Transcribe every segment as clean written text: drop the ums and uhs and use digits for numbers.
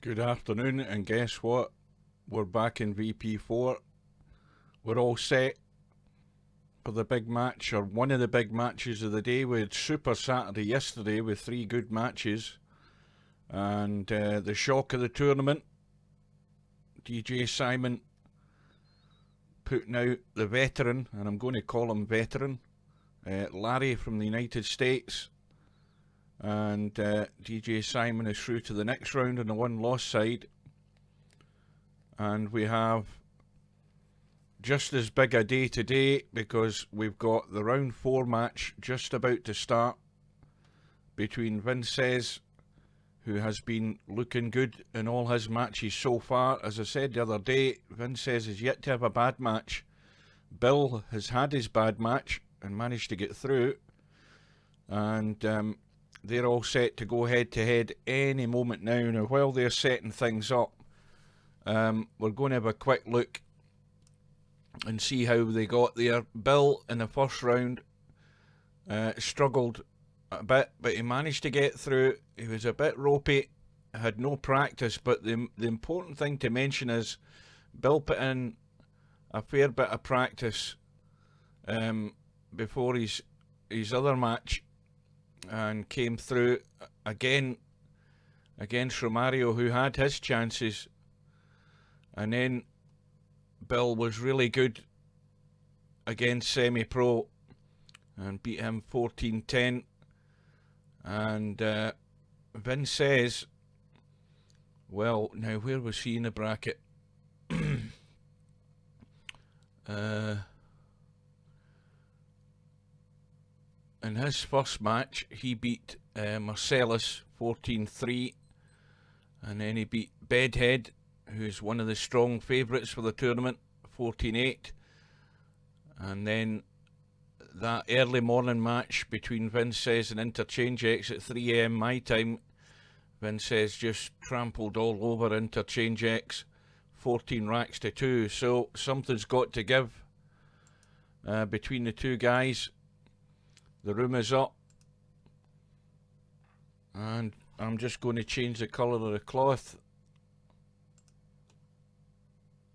Good afternoon, and guess what? We're back in VP4. We're all set for the big match, or one of the big matches of the day. We had Super Saturday yesterday with 3 good matches, and the shock of the tournament, DJ Simon putting out the veteran, and I'm going to call him veteran, Larry from the United States. And DJ Simon is through to the next round on the one-loss side. And we have just as big a day today because we've got the round 4 match just about to start between Vincez, who has been looking good in all his matches so far. As I said the other day, Vincez is yet to have a bad match. Bill has had his bad match and managed to get through. And they're all set to go head-to-head any moment now. Now, while they're setting things up, we're going to have a quick look and see how they got there. Bill, in the first round, struggled a bit, but he managed to get through. He was a bit ropey, had no practice, but the important thing to mention is Bill put in a fair bit of practice before his other match, and came through again against Romario, who had his chances. And then Bill was really good against semi-pro and beat him 14-10. And Vincez, well, now where was he in the bracket? In his first match, he beat Marcellus 14-3, and then he beat Bedhead, who's one of the strong favourites for the tournament, 14-8. And then that early morning match between Vincez and Interchange X at 3 AM my time, Vincez just trampled all over Interchange X, 14 racks to 2. So something's got to give between the two guys. The room is up, and I'm just going to change the colour of the cloth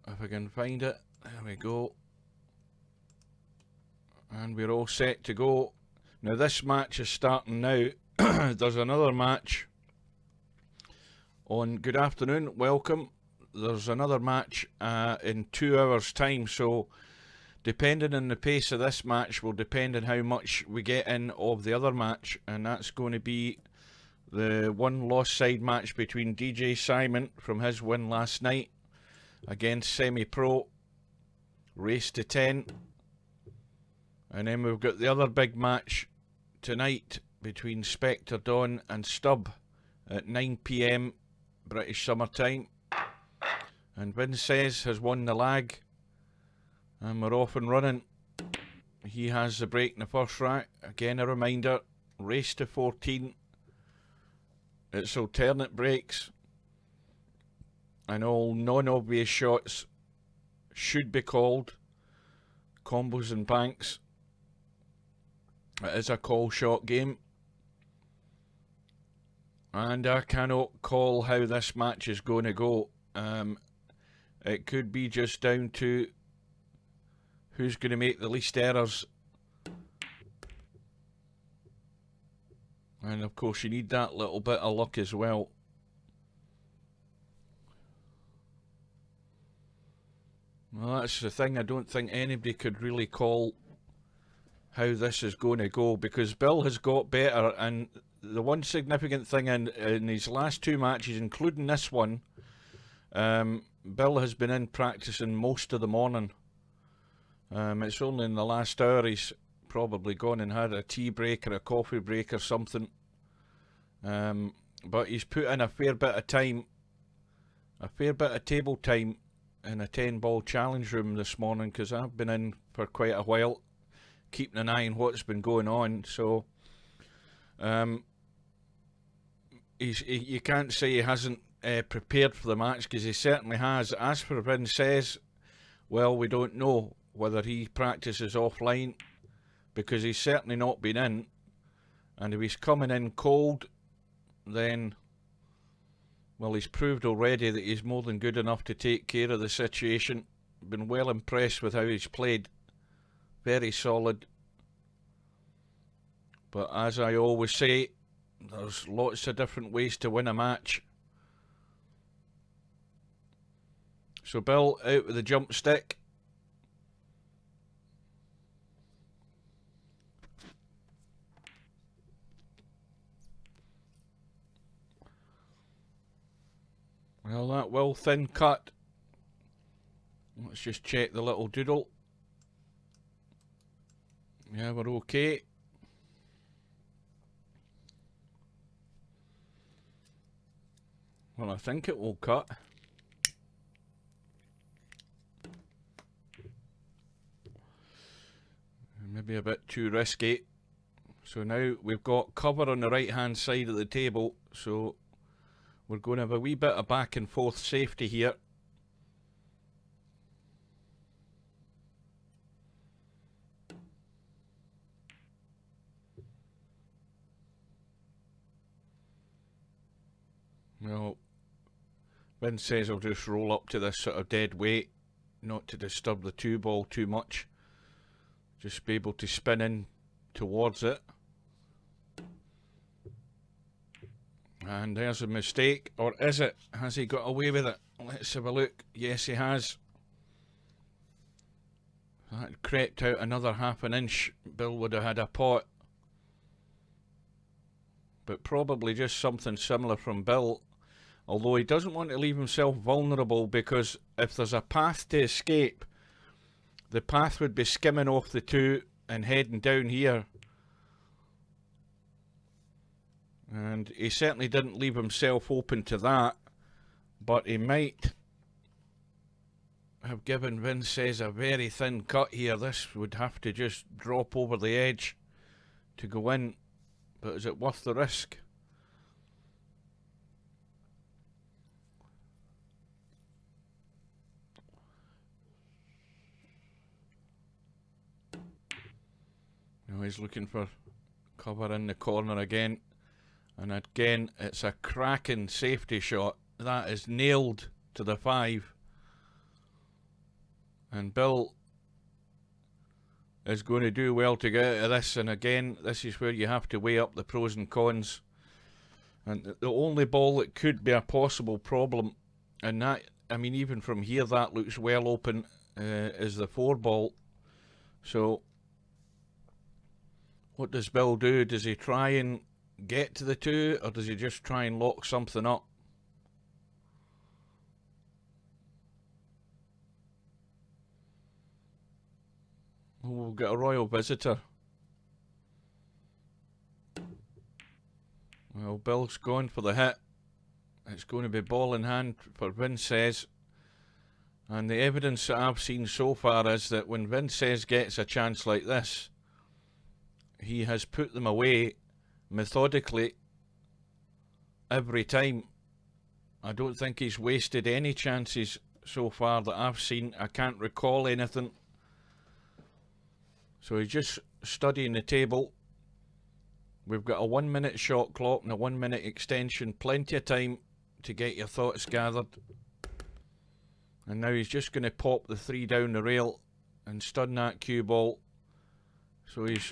if I can find it. There we go, and we're all set to go. Now this match is starting now. There's another match on. Good afternoon, welcome. There's another match in 2 hours time, so depending on the pace of this match will depend on how much we get in of the other match, and that's going to be the one-loss side match between DJ Simon from his win last night against Semi-Pro, race to 10. And then we've got the other big match tonight between Spectre Dawn and Stubb at 9 PM British Summer Time. And Vincez has won the lag, and we're off and running. He has the break in the first rack. Again, a reminder, race to 14. It's alternate breaks, and all non-obvious shots should be called. Combos and banks. It is a call shot game. And I cannot call how this match is going to go. It could be just down to who's going to make the least errors. And of course you need that little bit of luck as well. Well, that's the thing. I don't think anybody could really call how this is going to go, because Bill has got better, and the one significant thing in his last 2 matches, including this one, Bill has been in practicing most of the morning. It's only in the last hour he's probably gone and had a tea break or a coffee break or something. But he's put in a fair bit of time, a fair bit of table time in a 10-ball challenge room this morning, because I've been in for quite a while, keeping an eye on what's been going on. So you can't say he hasn't prepared for the match, because he certainly has. As for Vincez, well, we don't know whether he practices offline, because he's certainly not been in. And if he's coming in cold, then Well, he's proved already that he's more than good enough to take care of the situation. Been well impressed with how he's played. Very solid. But as I always say, there's lots of different ways to win a match. So Bill out with the jump stick. Well, that will thin cut. Let's just check the little doodle. Yeah, we're okay. Well, I think it will cut. Maybe a bit too risky. So now we've got cover on the right hand side of the table, so we're going to have a wee bit of back and forth safety here. Well, vincez will just roll up to this sort of dead weight, not to disturb the 2-ball too much. Just be able to spin in towards it. And there's a mistake, or is it? Has he got away with it? Let's have a look. Yes, he has. That crept out another half an inch. Bill would have had a pot. But probably just something similar from Bill. Although he doesn't want to leave himself vulnerable, because if there's a path to escape, the path would be skimming off the 2 and heading down here. And he certainly didn't leave himself open to that, but he might have given vincez a very thin cut here. This would have to just drop over the edge to go in, but is it worth the risk? Now he's looking for cover in the corner again. And again, it's a cracking safety shot. That is nailed to the 5. And Bill is going to do well to get out of this. And again, this is where you have to weigh up the pros and cons. And the only ball that could be a possible problem, and that, I mean, even from here, that looks well open, is the 4 ball. So what does Bill do? Does he try and get to the 2, or does he just try and lock something up? Oh, we'll get a royal visitor. Well, Bill's going for the hit. It's going to be ball in hand for vincez. And the evidence that I've seen so far is that when vincez gets a chance like this, he has put them away methodically every time. I don't think he's wasted any chances so far that I've seen. I can't recall anything. So he's just studying the table. We've got a 1 minute shot clock and a 1 minute extension. Plenty of time to get your thoughts gathered. And now he's just going to pop the 3 down the rail and stun that cue ball. So he's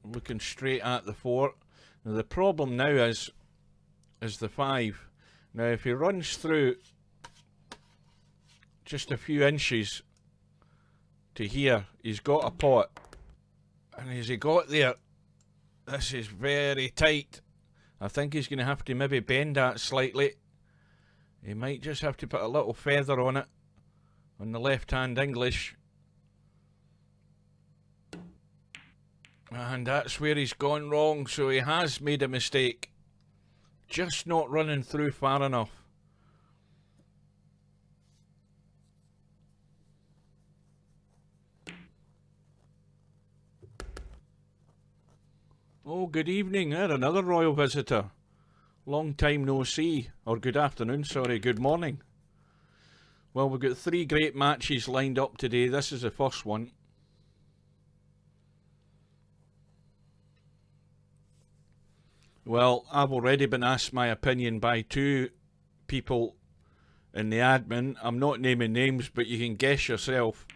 looking straight at the 4. Now the problem now is the 5. Now if he runs through just a few inches to here, he's got a pot. And as he got there, this is very tight. I think he's going to have to maybe bend that slightly. He might just have to put a little feather on it, on the left hand English. And that's where he's gone wrong, so he has made a mistake. Just not running through far enough. Oh, good evening. There, another royal visitor. Long time no see. Or good afternoon, sorry, good morning. Well, we've got 3 great matches lined up today. This is the first one. Well, I've already been asked my opinion by 2 people in the admin. I'm not naming names, but you can guess yourself.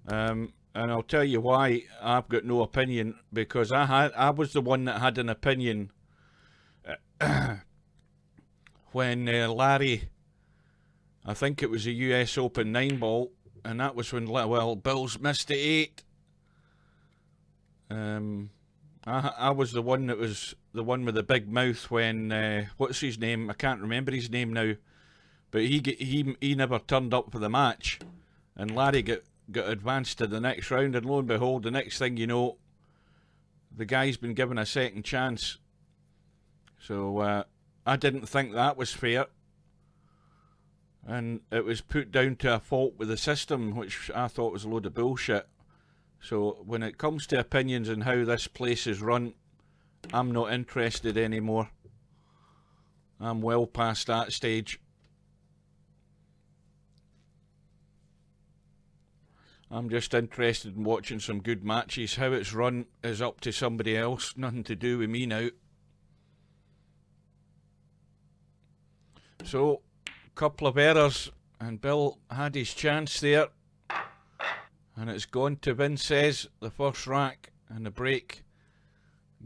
And I'll tell you why I've got no opinion, because I was the one that had an opinion when Larry, I think it was a US Open 9-ball, and that was when, well, Bill's missed the 8. I was the one that was the one with the big mouth when, what's his name? I can't remember his name now, but he never turned up for the match, and Larry got advanced to the next round, and lo and behold, the next thing you know, the guy's been given a second chance. So I didn't think that was fair, and it was put down to a fault with the system, which I thought was a load of bullshit. So when it comes to opinions on how this place is run, I'm not interested anymore. I'm well past that stage. I'm just interested in watching some good matches. How it's run is up to somebody else, nothing to do with me now. So, a couple of errors, and Bill had his chance there. And it's gone to vincez, the first rack, and the break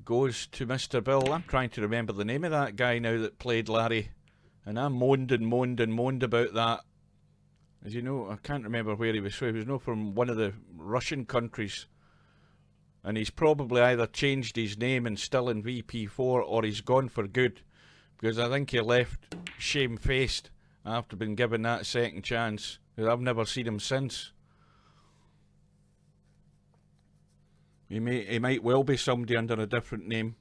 goes to MrBill. I'm trying to remember the name of that guy now that played Larry, and I moaned and moaned and moaned about that. As you know, I can't remember where he was from. He was not from one of the Russian countries, and he's probably either changed his name and still in VP4, or he's gone for good, because I think he left shamefaced after being given that second chance. I've never seen him since. He might well be somebody under a different name.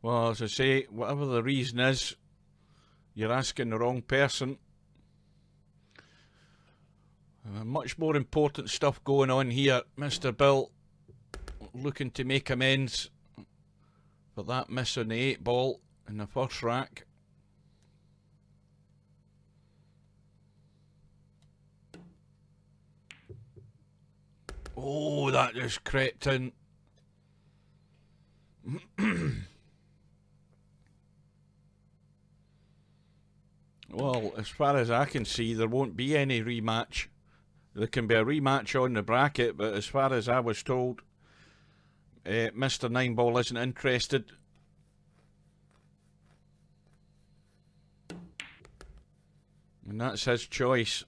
Well, as I say, whatever the reason is, you're asking the wrong person. Much more important stuff going on here. MrBill looking to make amends for that miss on the 8 ball in the first rack. Oh, that just crept in. Well, as far as I can see, there won't be any rematch. There can be a rematch on the bracket, but as far as I was told, Mr. 9-ball isn't interested. And that's his choice.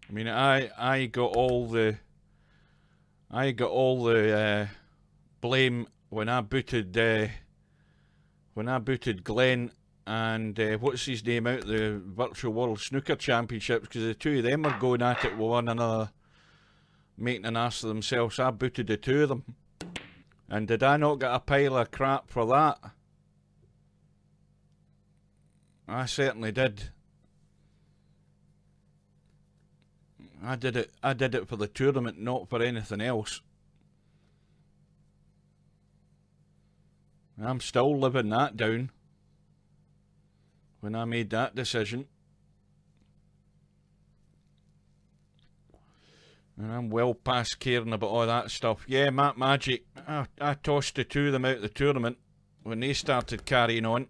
I mean, I got all the blame when I booted Glenn and what's his name out the Virtual World Snooker Championships, because the two of them were going at it with one another, making an ass of themselves. I booted the two of them, and did I not get a pile of crap for that? I certainly did. I did it for the tournament, not for anything else. I'm still living that down when I made that decision. And I'm well past caring about all that stuff. Yeah, Matt Magic, I tossed the two of them out of the tournament when they started carrying on.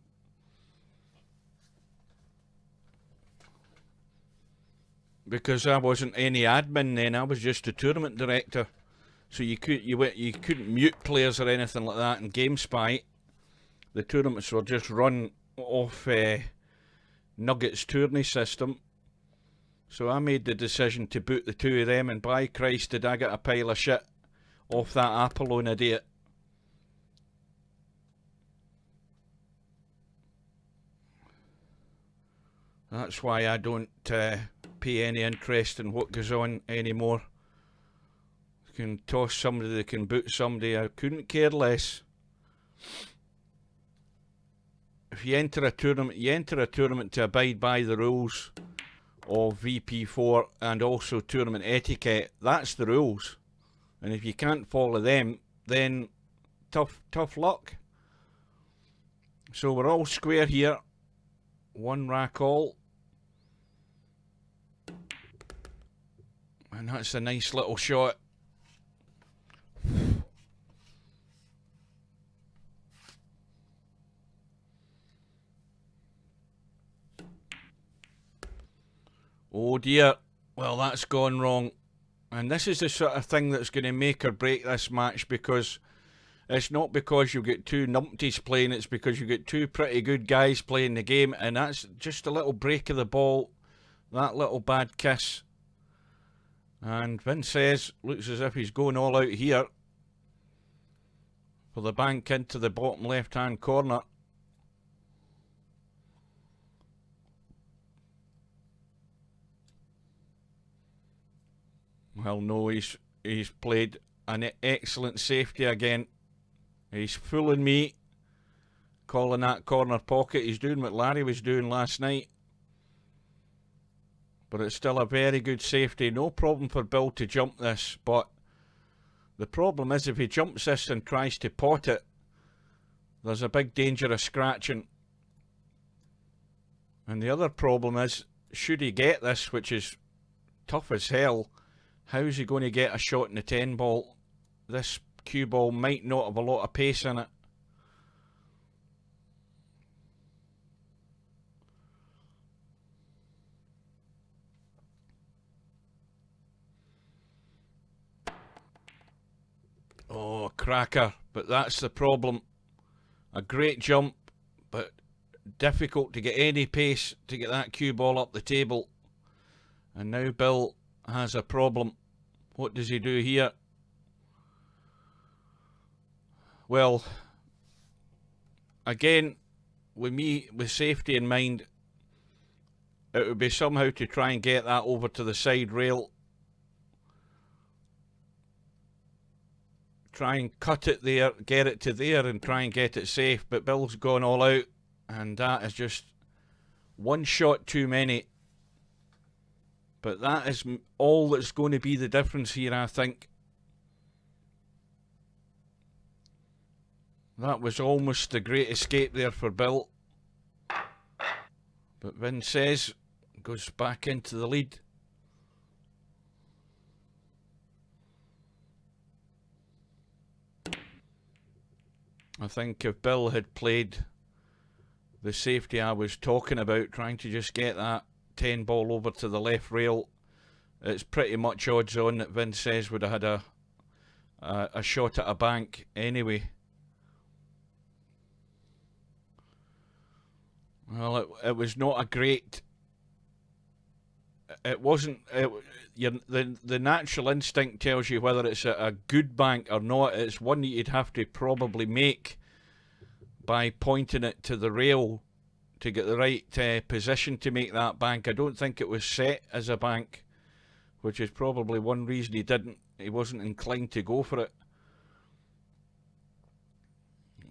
Because I wasn't any admin then, I was just a tournament director. So you couldn't mute players or anything like that in GameSpy. The tournaments were just run off Nuggets tourney system. So I made the decision to boot the two of them, and by Christ did I get a pile of shit off that Apollon idiot. That's why I don't pay any interest in what goes on anymore. You can toss somebody, they can boot somebody, I couldn't care less if you enter a tournament, you enter a tournament to abide by the rules of VP4 and also tournament etiquette. That's the rules. And if you can't follow them, then tough luck. So we're all square here. One rack all. And that's a nice little shot. Oh dear. Well, that's gone wrong. And this is the sort of thing that's going to make or break this match, because it's not because you've got two numpties playing, it's because you've got two pretty good guys playing the game, and that's just a little break of the ball, that little bad kiss. And vincez looks as if he's going all out here for the bank into the bottom left-hand corner. Well, no, he's played an excellent safety again. He's fooling me, calling that corner pocket. He's doing what Larry was doing last night. But it's still a very good safety. No problem for Bill to jump this, but the problem is if he jumps this and tries to pot it, there's a big danger of scratching. And the other problem is, should he get this, which is tough as hell, how's he going to get a shot in the 10 ball? This cue ball might not have a lot of pace in it. Oh, cracker. But that's the problem. A great jump, but difficult to get any pace to get that cue ball up the table. And now Bill has a problem. What does he do here? Well, again, with safety in mind, it would be somehow to try and get that over to the side rail. Try and cut it there, get it to there and try and get it safe. But Bill's gone all out, and that is just one shot too many. But that is all that's going to be the difference here, I think. That was almost the great escape there for Bill. But vincez goes back into the lead. I think if Bill had played the safety I was talking about, trying to just get that 10 ball over to the left rail, it's pretty much odds on that vincez would have had a shot at a bank anyway. Well, it was not a great... It wasn't... the natural instinct tells you whether it's a good bank or not. It's one that you'd have to probably make by pointing it to the rail to get the right position to make that bank. I don't think it was set as a bank, which is probably one reason he wasn't inclined to go for it.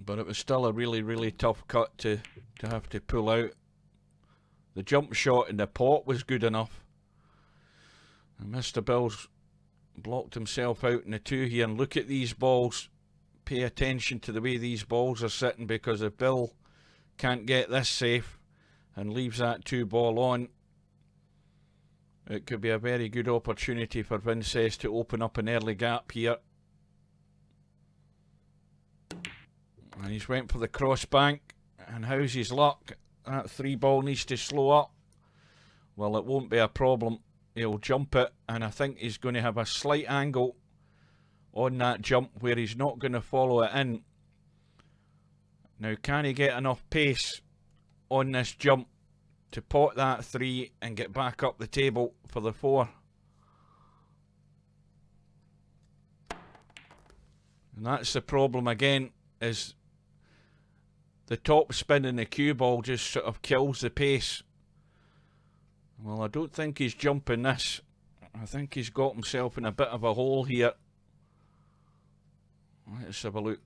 But it was still a really, really tough cut to have to pull out. The jump shot in the pot was good enough. And MrBill's blocked himself out in the 2 here. And look at these balls. Pay attention to the way these balls are sitting, because if Bill can't get this safe and leaves that 2 ball on, it could be a very good opportunity for vincez to open up an early gap here. And he's went for the cross bank, and how's his luck? That 3 ball needs to slow up. Well, it won't be a problem. He'll jump it, and I think he's going to have a slight angle on that jump where he's not going to follow it in. Now, can he get enough pace on this jump to pot that 3 and get back up the table for the 4? And that's the problem again, is the top spin in the cue ball just sort of kills the pace. Well, I don't think he's jumping this. I think he's got himself in a bit of a hole here. Let's have a look.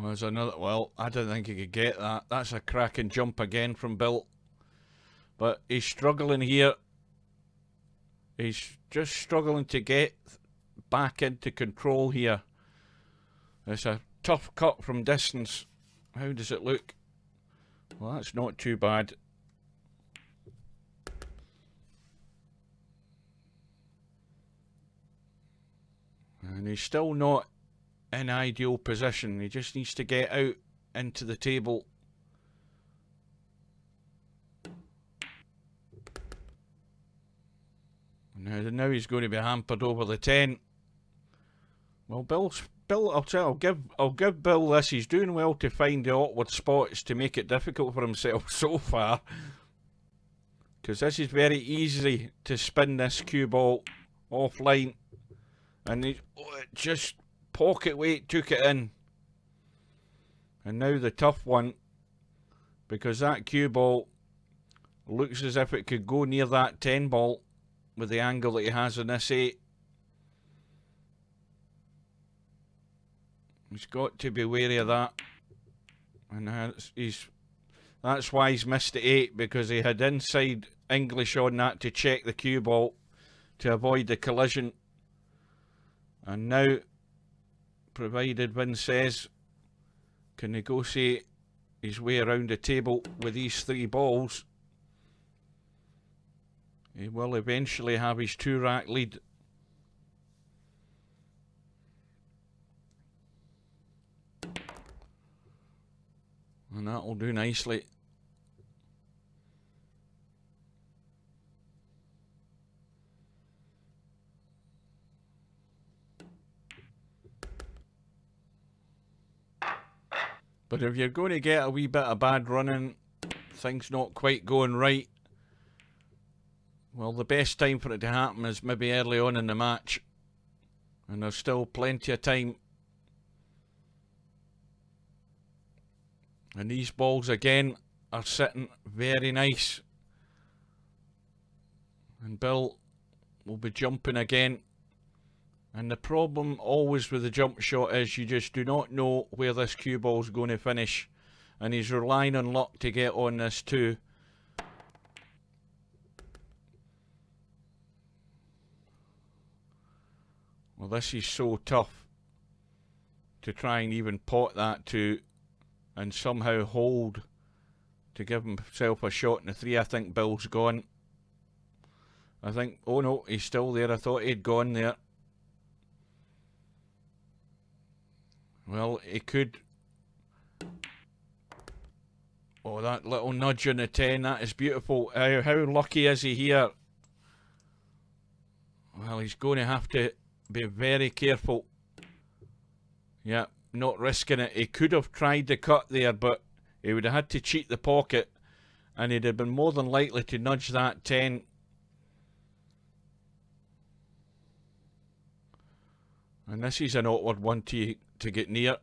Oh, there's another. Well, I didn't think he could get that. That's a cracking jump again from Bill. But he's struggling here. He's just struggling to get back into control here. It's a tough cut from distance. How does it look? Well, that's not too bad. And he's still not in ideal position. He just needs to get out into the table. Now he's going to be hampered over the 10. Well, Bill, I'll give Bill this. He's doing well to find the awkward spots to make it difficult for himself so far. Because this is very easy to spin this cue ball offline. And he just pocket weight took it in. And now the tough one, because that cue ball looks as if it could go near that 10 ball with the angle that he has on this 8. He's got to be wary of that. And that's why he's missed the 8, because he had inside English on that to check the cue ball to avoid the collision. And now, provided vincez can negotiate his way around the table with these 3 balls, he will eventually have his 2-rack lead. And that'll do nicely. But if you're going to get a wee bit of bad running, things not quite going right, well, the best time for it to happen is maybe early on in the match. And there's still plenty of time. And these balls again are sitting very nice. And Bill will be jumping again. And the problem always with the jump shot is you just do not know where this cue ball's going to finish. And he's relying on luck to get on this too. Well, this is so tough to try and even pot that to and somehow hold to give himself a shot in the 3. I think Bill's gone. I think, oh no, he's still there. I thought he'd gone there. Well, he could. Oh, that little nudge on the 10, that is beautiful. How lucky is he here? Well, he's going to have to be very careful. Yeah, not risking it. He could have tried the cut there, but he would have had to cheat the pocket, and he'd have been more than likely to nudge that 10. And this is an awkward one to get near.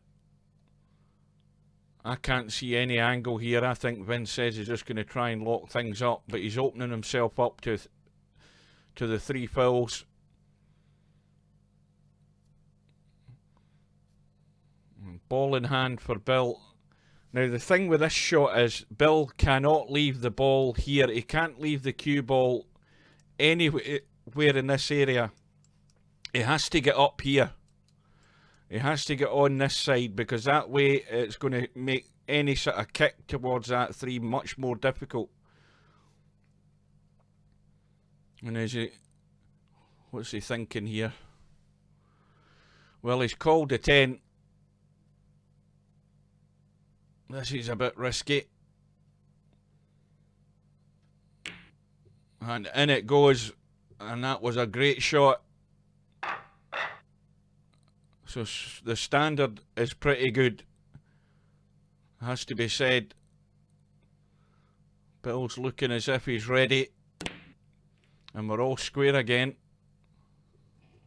I can't see any angle here. I think vincez is just going to try and lock things up, but he's opening himself up to the 3 fouls. Ball in hand for Bill. Now the thing with this shot is Bill cannot leave the ball here. He can't leave the cue ball anywhere in this area. He has to get up here. He has to get on this side, because that way it's going to make any sort of kick towards that 3 much more difficult. And what's he thinking here? Well, he's called the 10. This is a bit risky. And in it goes. And that was a great shot. So the standard is pretty good. Has to be said. Bill's looking as if he's ready. And we're all square again.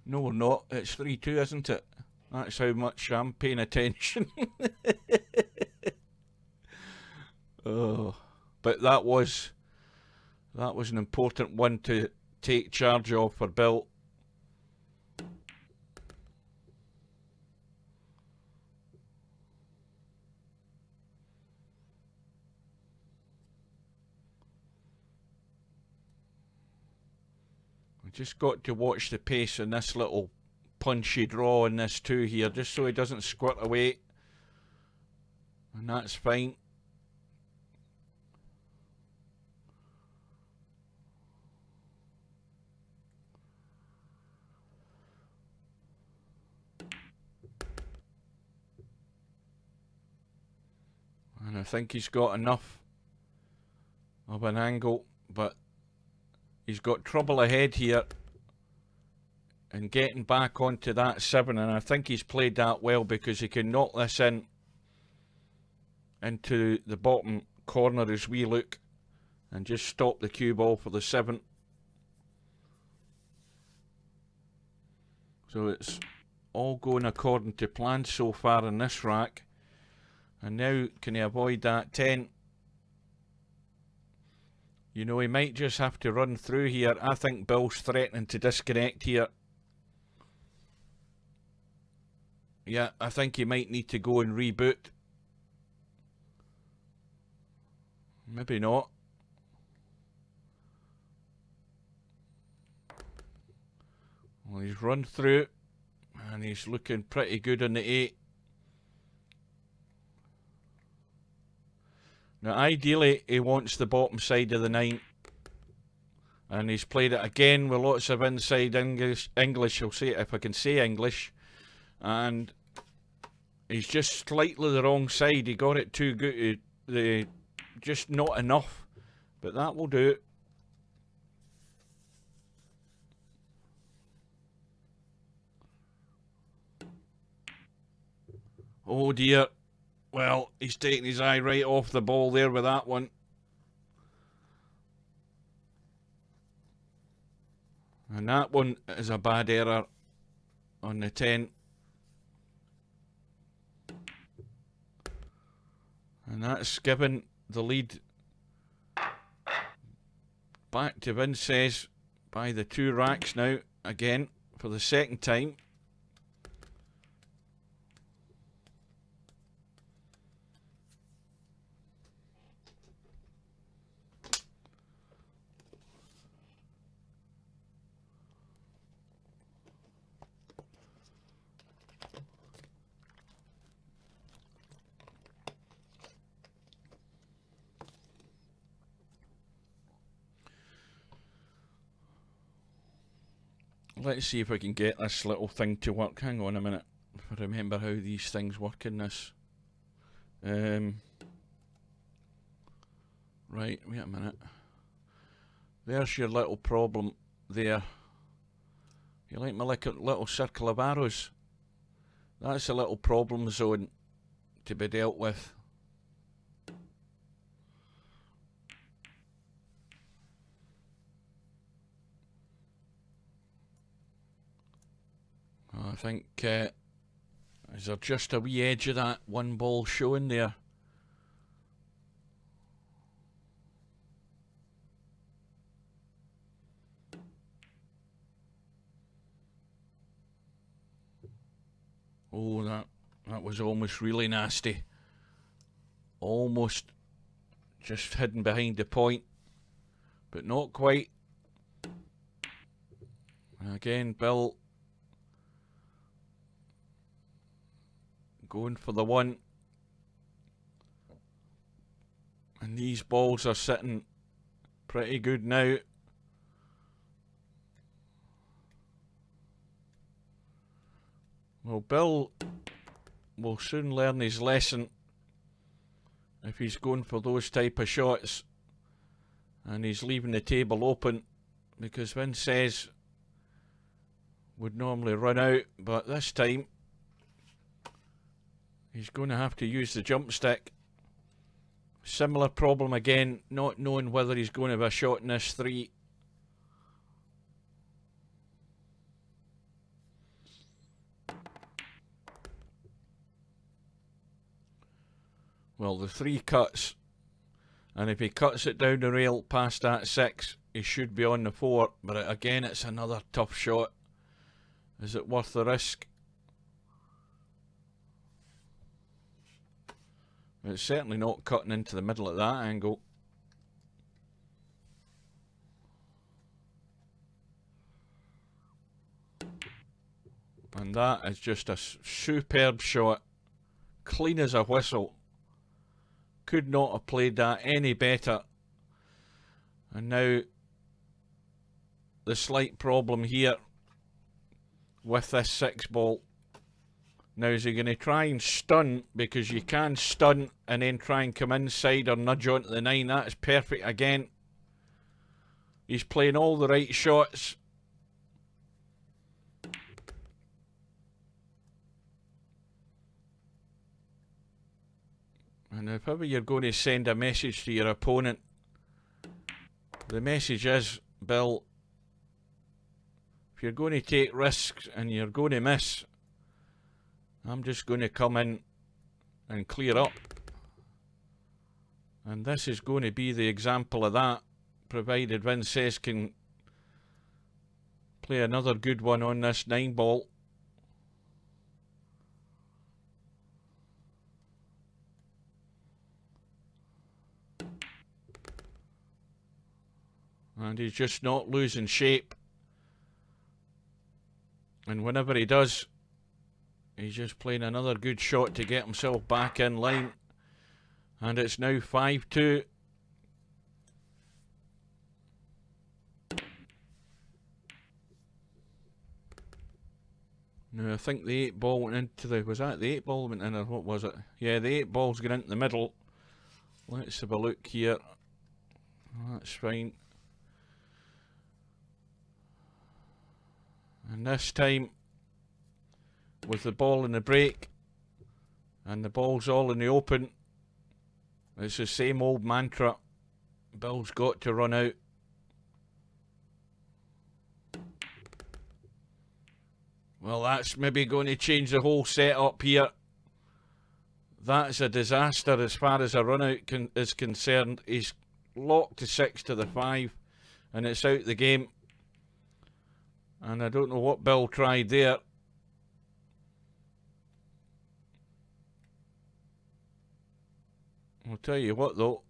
No, we're not. It's 3-2, isn't it? That's how much I'm paying attention. Oh, but that was an important one to take charge of for Bill. just got to watch the pace in this little punchy draw in this 2 here, just so he doesn't squirt away. And that's fine. And I think he's got enough of an angle, but he's got trouble ahead here and getting back onto that 7, and I think he's played that well because he can knock this in into the bottom corner as we look and just stop the cue ball for the 7. So it's all going according to plan so far in this rack. And now, can he avoid that 10? You know, he might just have to run through here. I think Bill's threatening to disconnect here. Yeah, I think he might need to go and reboot. Maybe not. Well, he's run through and he's looking pretty good on the 8. Now, ideally, he wants the bottom side of the 9. And he's played it again with lots of inside English, I'll say it if I can say English. And he's just slightly the wrong side. He got it too good, just not enough. But that will do. Oh dear. Well, he's taking his eye right off the ball there with that one. And that one is a bad error on the 10. And that's given the lead back to vincez by the 2 racks now, again, for the 2nd time. Let's see if I can get this little thing to work. Hang on a minute. If I remember how these things work in this. Right, wait a minute. There's your little problem there. You like my little circle of arrows? That's a little problem zone to be dealt with. I think, is there just a wee edge of that one ball showing there? Oh, that was almost really nasty. Almost just hidden behind the point, but not quite. And again, Bill going for the 1. And these balls are sitting pretty good now. Well, Bill will soon learn his lesson if he's going for those type of shots. And he's leaving the table open, because vincez would normally run out, but this time he's going to have to use the jump stick. Similar problem again, not knowing whether he's going to have a shot in this 3. Well, the 3 cuts, and if he cuts it down the rail past that 6, he should be on the 4. But again, it's another tough shot. Is it worth the risk? It's certainly not cutting into the middle at that angle. And that is just a superb shot. Clean as a whistle. Could not have played that any better. And now the slight problem here with this 6-ball. Now is he going to try and stun, because you can stun and then try and come inside or nudge onto the 9. That is perfect again. He's playing all the right shots. And if ever you're going to send a message to your opponent, the message is, Bill, if you're going to take risks and you're going to miss, I'm just going to come in and clear up. And this is going to be the example of that, provided vincez can play another good one on this 9-ball. And he's just not losing shape. And whenever he does, he's just playing another good shot to get himself back in line. And it's now 5-2. Now I think the 8-ball went into the... Was that the 8-ball went in, or what was it? Yeah, the 8-ball's going into the middle. Let's have a look here. That's fine. And this time, with the ball in the break, and the ball's all in the open, it's the same old mantra. Bill's got to run out. Well, that's maybe going to change the whole setup here. That's a disaster as far as a run out is concerned. He's locked to 6 to the 5, and it's out the game. And I don't know what Bill tried there. I'll tell you what though,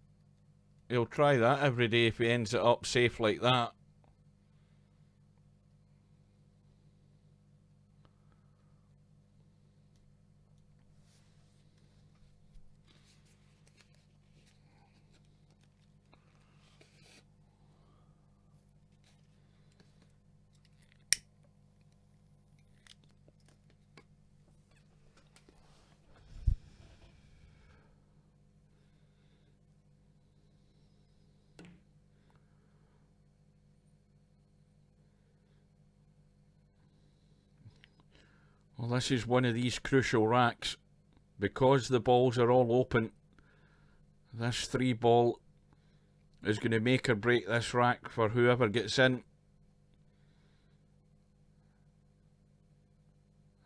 he'll try that every day if he ends it up safe like that. Well, this is one of these crucial racks. Because the balls are all open, this 3-ball is going to make or break this rack for whoever gets in.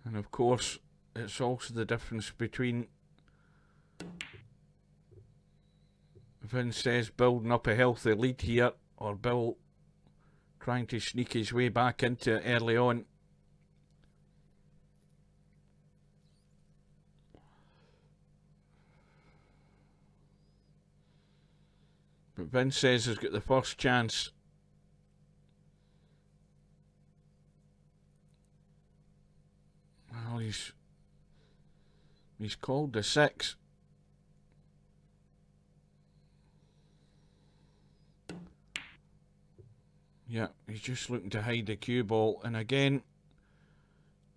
And of course, it's also the difference between vincez building up a healthy lead here, or Bill trying to sneak his way back into it early on. But vincez has got the first chance. Well, he's called the 6. Yeah, he's just looking to hide the cue ball, and again,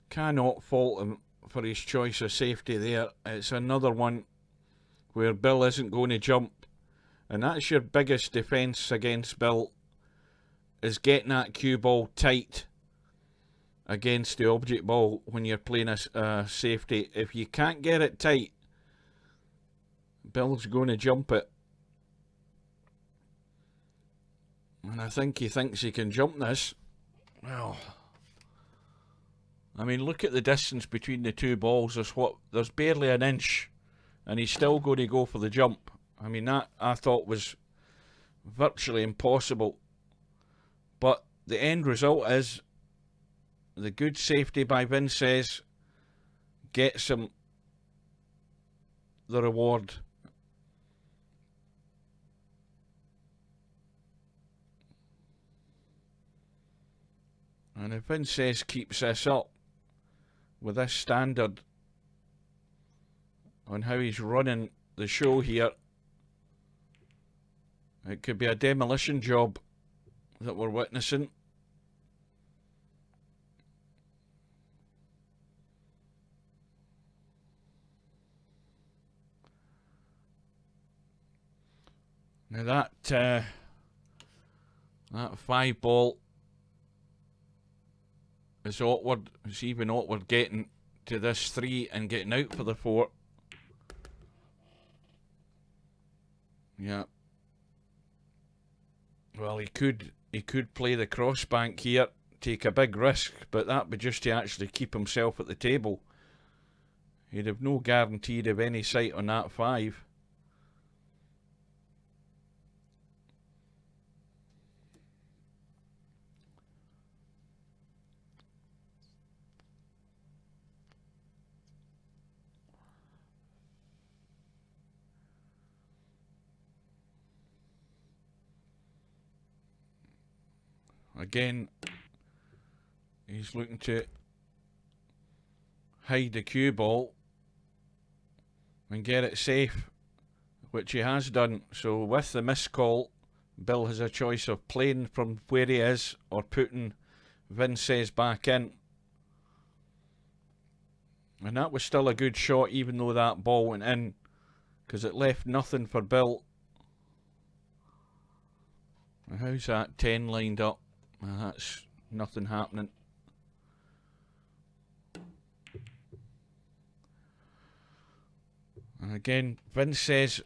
cannot fault him for his choice of safety there. It's another one where Bill isn't going to jump. And that's your biggest defence against Bill, is getting that cue ball tight against the object ball when you're playing a safety. If you can't get it tight, Bill's going to jump it. And I think he thinks he can jump this. Well, I mean, look at the distance between the two balls. There's barely an inch, and he's still going to go for the jump. I mean, that I thought was virtually impossible. But the end result is the good safety by vincez gets him the reward. And if vincez keeps this up, with this standard on how he's running the show here, it could be a demolition job that we're witnessing. Now that 5 ball is awkward. It's even awkward getting to this 3 and getting out for the 4. Yeah. Well, he could play the crossbank here, take a big risk, but that would just to actually keep himself at the table. He'd have no guarantee of any sight on that 5. Again, he's looking to hide the cue ball and get it safe, which he has done. So with the missed call, Bill has a choice of playing from where he is or putting vincez back in. And that was still a good shot, even though that ball went in, because it left nothing for Bill. How's that 10 lined up? That's nothing happening. And again, vincez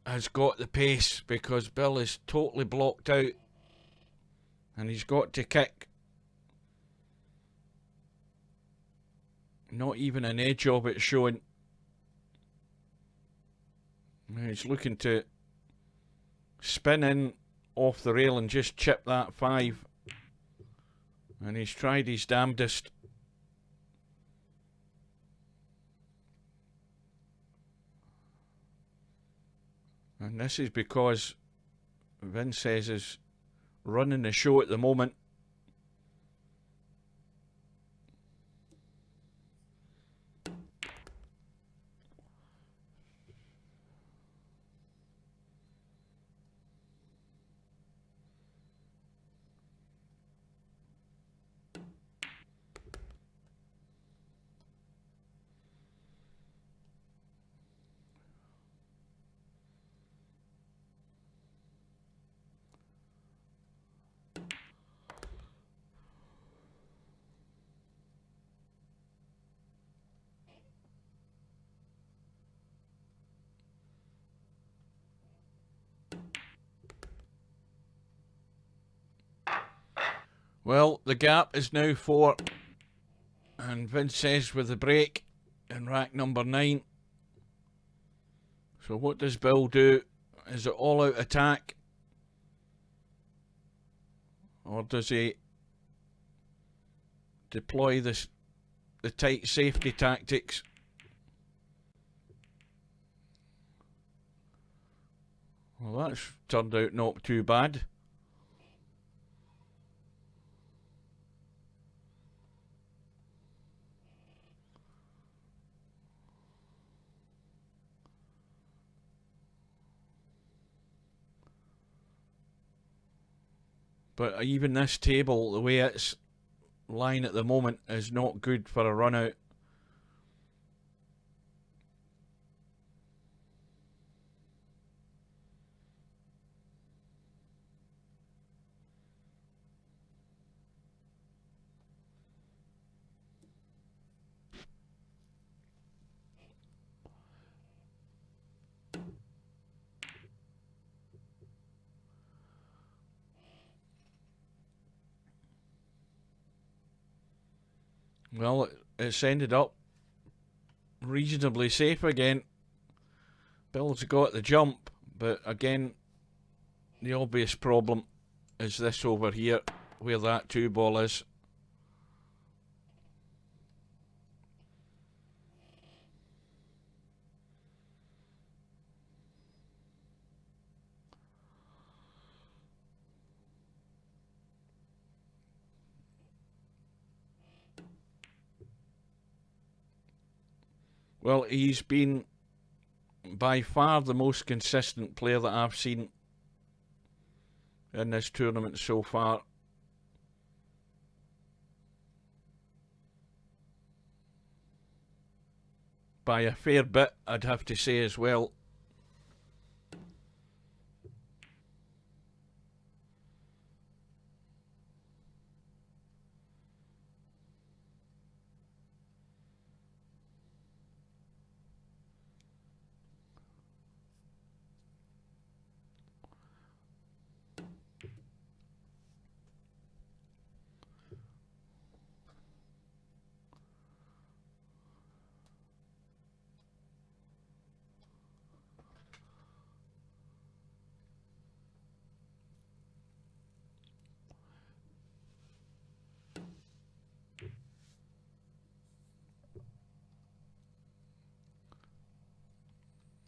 has got the pace because Bill is totally blocked out, and he's got to kick. Not even an edge of it showing. He's looking to spin in off the rail and just chip that 5. And he's tried his damnedest. And this is because vincez is running the show at the moment. Well, the gap is now 4, and vincez with the break in rack number 9. So what does Bill do? Is it all-out attack? Or does he deploy the tight safety tactics? Well, that's turned out not too bad. But even this table, the way it's lying at the moment, is not good for a run out. Well, it's ended up reasonably safe again. Bill's got the jump, but again, the obvious problem is this over here, where that 2 ball is. Well, he's been by far the most consistent player that I've seen in this tournament so far. By a fair bit, I'd have to say as well.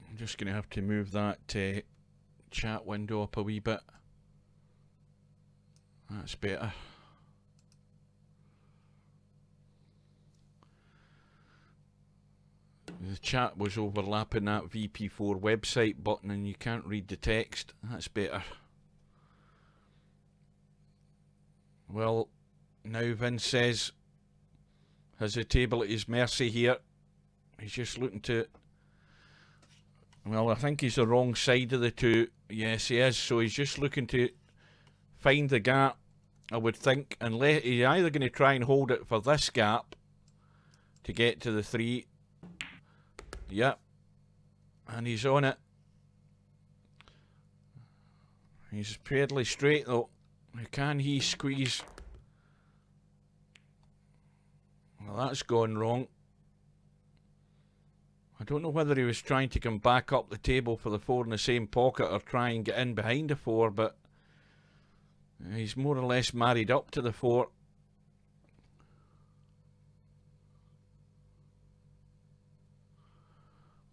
I'm just going to have to move that chat window up a wee bit. That's better. The chat was overlapping that VP4 website button and you can't read the text. That's better. Well, now vincez has a table at his mercy here. He's just looking to... Well, I think he's the wrong side of the two. Yes, he is. So he's just looking to find the gap, I would think. And he's either going to try and hold it for this gap to get to the 3. Yep. And he's on it. He's fairly straight though. Can he squeeze? Well, that's gone wrong. I don't know whether he was trying to come back up the table for the 4 in the same pocket or try and get in behind the 4, but he's more or less married up to the 4.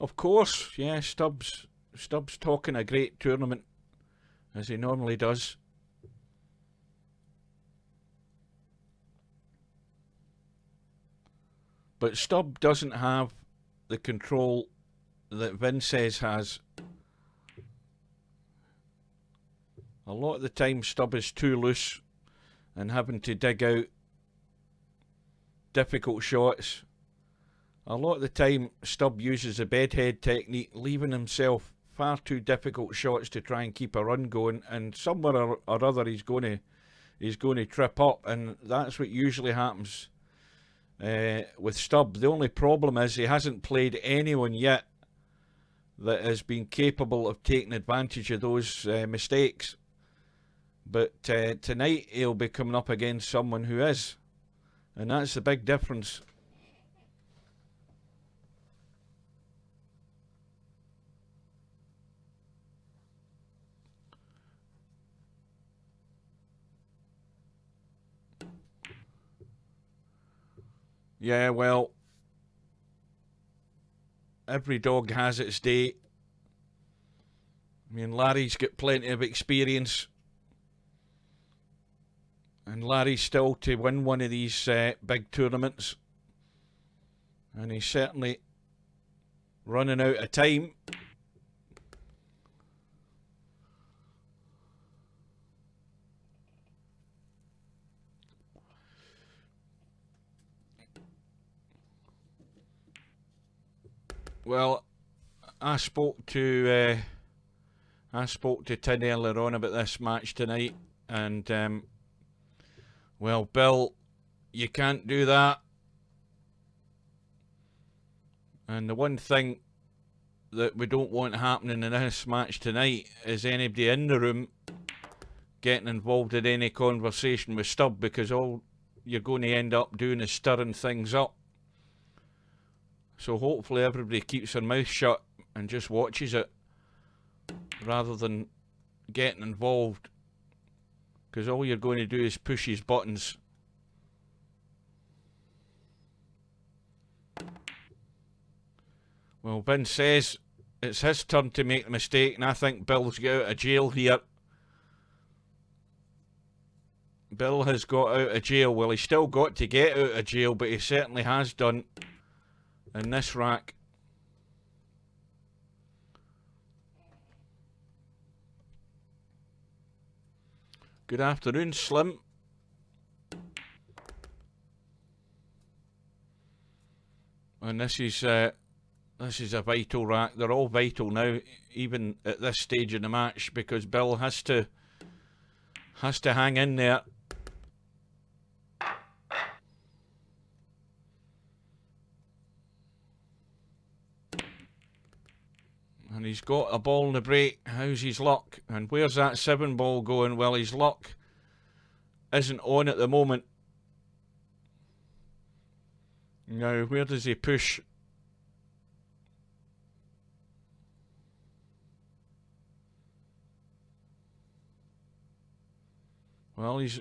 Of course, yeah, Stubbs talking a great tournament, as he normally does. But Stubb doesn't have the control that vincez has. A lot of the time Stubb is too loose and having to dig out difficult shots. A lot of the time Stubb uses a bedhead technique, leaving himself far too difficult shots to try and keep a run going, and somewhere or other he's going to trip up, and that's what usually happens with Stubb. The only problem is he hasn't played anyone yet that has been capable of taking advantage of those mistakes. But tonight he'll be coming up against someone who is, and that's the big difference. Yeah, well, every dog has its day. I mean, Larry's got plenty of experience. And Larry's still to win one of these big tournaments. And he's certainly running out of time. Well, I spoke to Tin earlier on about this match tonight, and well, Bill, you can't do that. And the one thing that we don't want happening in this match tonight is anybody in the room getting involved in any conversation with Stubb, because all you're going to end up doing is stirring things up. So hopefully everybody keeps their mouth shut and just watches it rather than getting involved, because all you're going to do is push his buttons. Well, Vince says it's his turn to make the mistake, and I think Bill's got out of jail here. Bill has got out of jail. Well, he's still got to get out of jail, but he certainly has done in this rack. Good afternoon, Slim. And this is a vital rack. They're all vital now, even at this stage in the match, because Bill has to hang in there. And he's got a ball in the break. How's his luck? And where's that 7 ball going? Well, his luck isn't on at the moment. Now, where does he push? Well, he's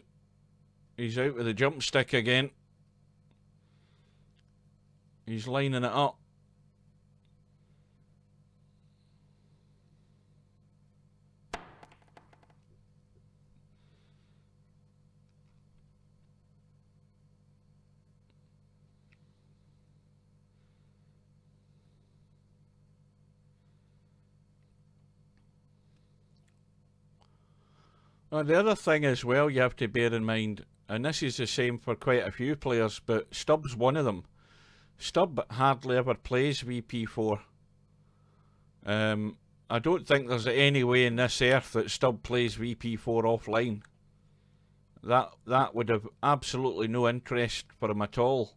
out with the jump stick again. He's lining it up. The other thing as well you have to bear in mind, and this is the same for quite a few players, but Stubb's one of them. Stubb hardly ever plays VP4. I don't think there's any way in this earth that Stubb plays VP4 offline. That would have absolutely no interest for him at all.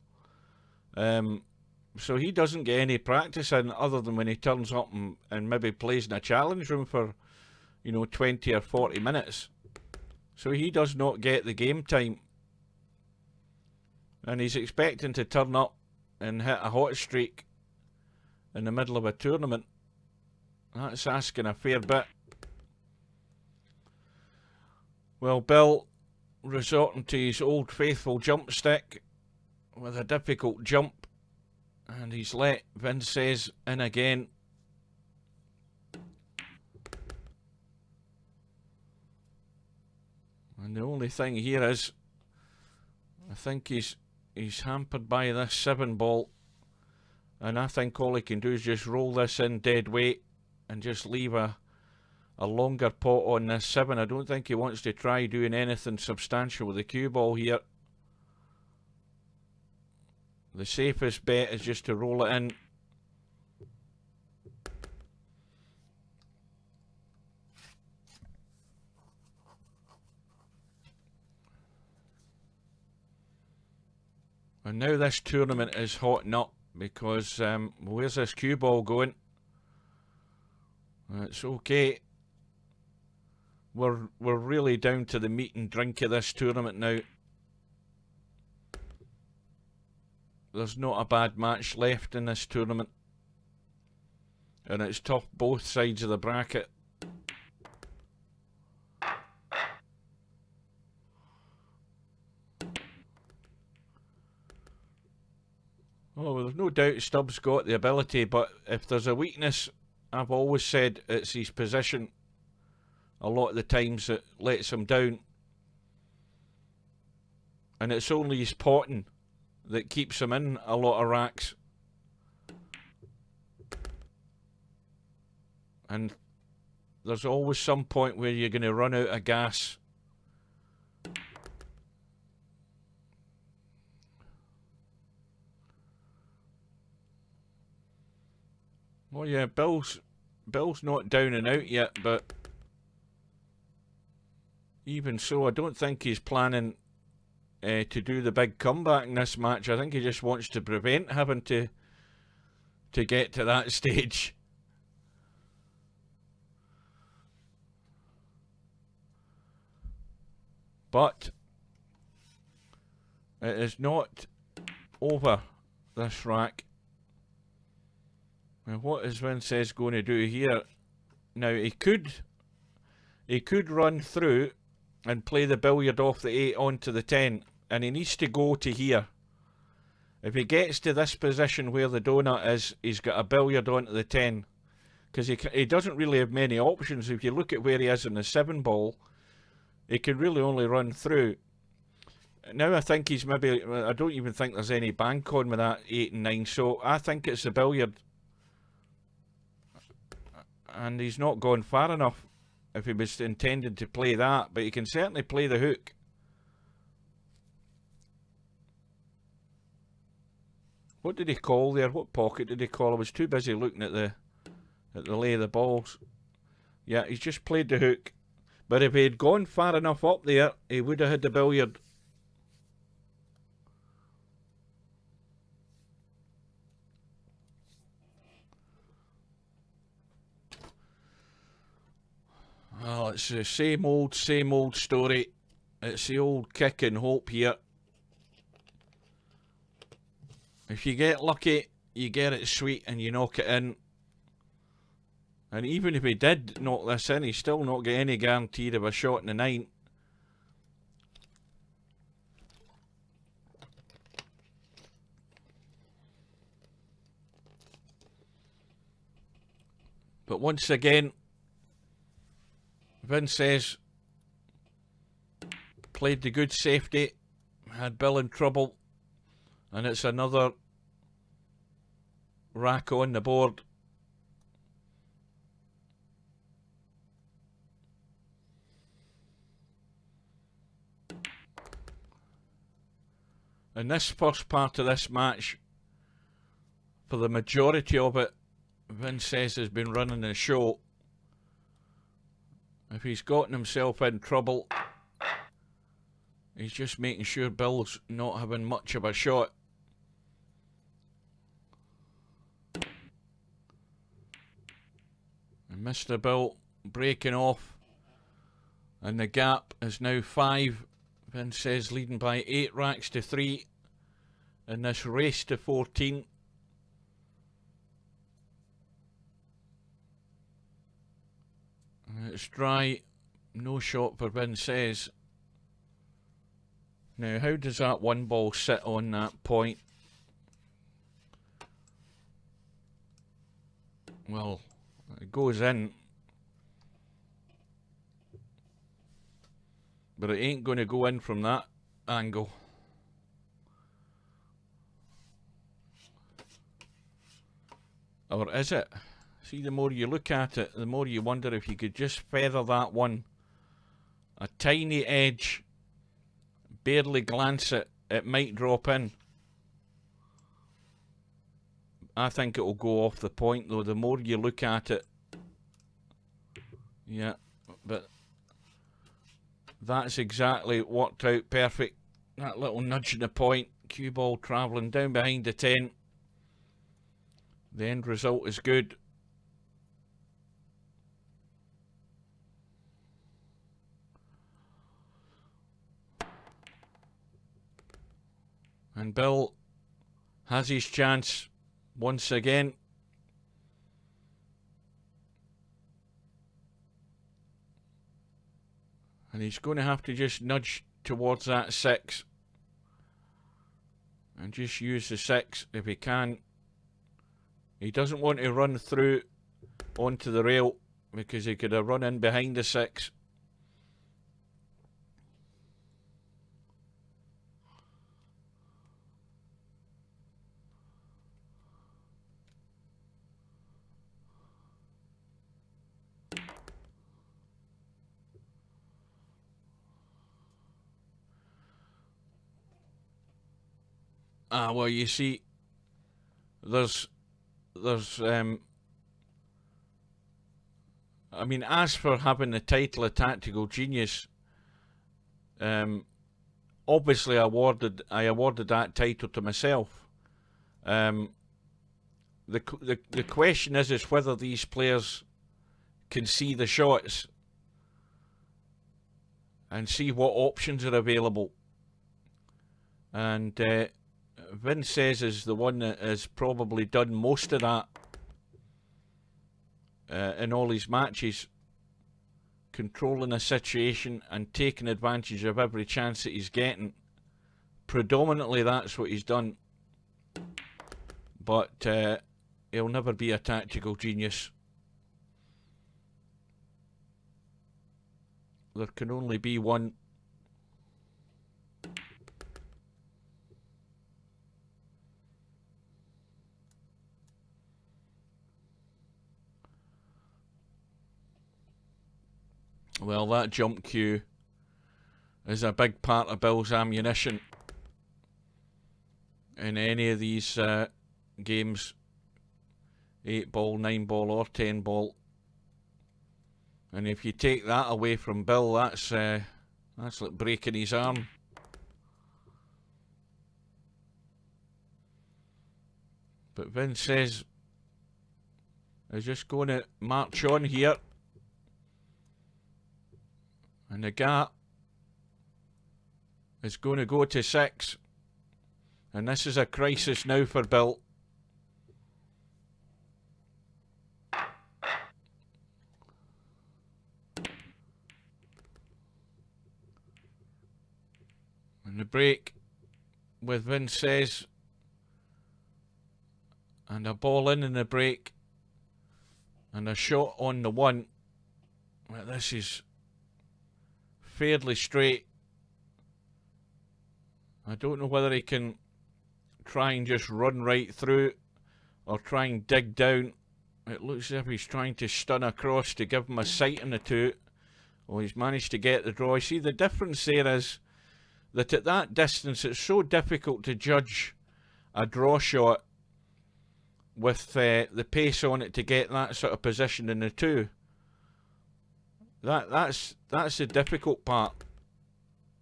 So he doesn't get any practice in other than when he turns up and maybe plays in a challenge room for, 20 or 40 minutes. So he does not get the game time. And he's expecting to turn up and hit a hot streak in the middle of a tournament. That's asking a fair bit. Well, Bill resorting to his old faithful jump stick with a difficult jump. And he's let vincez in again. And the only thing here is, I think he's hampered by this 7 ball. And I think all he can do is just roll this in dead weight and just leave a longer pot on this 7. I don't think he wants to try doing anything substantial with the cue ball here. The safest bet is just to roll it in. And now this tournament is hotting up because where's this cue ball going? It's okay. We're really down to the meat and drink of this tournament now. There's not a bad match left in this tournament. And it's tough both sides of the bracket. Oh, well, there's no doubt Stubb's got the ability, but if there's a weakness, I've always said it's his position. A lot of the times it lets him down. And it's only his potting that keeps him in a lot of racks. And there's always some point where you're going to run out of gas. Well, yeah, Bill's not down and out yet, but even so, I don't think he's planning to do the big comeback in this match. I think he just wants to prevent having to get to that stage. But it is not over, this rack. Now, what is vincez going to do here? Now, he could run through and play the billiard off the 8 onto the 10, and he needs to go to here. If he gets to this position where the donut is, he's got a billiard onto the 10, because he doesn't really have many options. If you look at where he is in the 7 ball, he can really only run through. Now I think he's maybe, I don't even think there's any bank on with that 8 and 9, so I think it's the billiard. And he's not gone far enough. if he was intended to play that, but he can certainly play the hook. What did he call there? What pocket did he call? I was too busy looking at the lay of the balls. Yeah, he's just played the hook. But if he had gone far enough up there, he would have had the billiard. Well, it's the same old story. It's the old kick and hope here. If you get lucky, you get it sweet and you knock it in. And even if he did knock this in, he's still not got any guarantee of a shot in the 9. But once again, vincez played the good safety, had Bill in trouble, and it's another rack on the board. In this first part of this match, for the majority of it, vincez has been running the show. If he's gotten himself in trouble, he's just making sure Bill's not having much of a shot. And MrBill breaking off, and the gap is now 5. vincez leading by 8 racks to 3 in this race to 14. It's dry, no shot for vincez. Now, how does that 1 ball sit on that point? Well, it goes in, but it ain't going to go in from that angle. Or is it? See, the more you look at it, the more you wonder if you could just feather that one a tiny edge, barely glance it, it might drop in. I think it'll go off the point though, the more you look at it. Yeah, but that's exactly worked out perfect. That little nudge in the point, cue ball travelling down behind the 10. The end result is good. And Bill has his chance once again. And he's going to have to just nudge towards that 6. And just use the 6 if he can. He doesn't want to run through onto the rail because he could have run in behind the 6. Well, you see, there's I mean, as for having the title of Tactical Genius, obviously I awarded that title to myself. The question is whether these players can see the shots and see what options are available. And vincez is the one that has probably done most of that in all his matches, controlling a situation and taking advantage of every chance that he's getting. Predominantly that's what he's done, but he'll never be a tactical genius. There can only be one. Well, that jump cue is a big part of Bill's ammunition in any of these games, 8 ball, 9 ball or 10 ball. And if you take that away from Bill, that's like breaking his arm. But vincez is just going to march on here. And the gap is going to go to 6. And this is a crisis now for Bill. And the break with vincez. And a ball in the break. And a shot on the 1. Well, this is fairly straight. I don't know whether he can try and just run right through or try and dig down. It looks as if he's trying to stun across to give him a sight in the 2. Well, he's managed to get the draw. You see, the difference there is that at that distance it's so difficult to judge a draw shot with the pace on it to get that sort of position in the 2. That's the difficult part,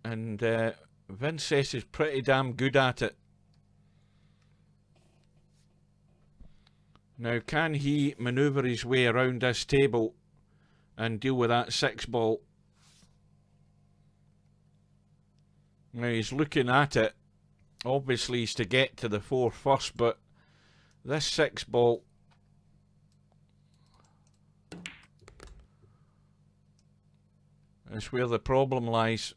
and vincez is pretty damn good at it. Now, can he manoeuvre his way around this table and deal with that 6 ball? Now, he's looking at it. Obviously, he's to get to the 4 first, but this 6 ball is where the problem lies.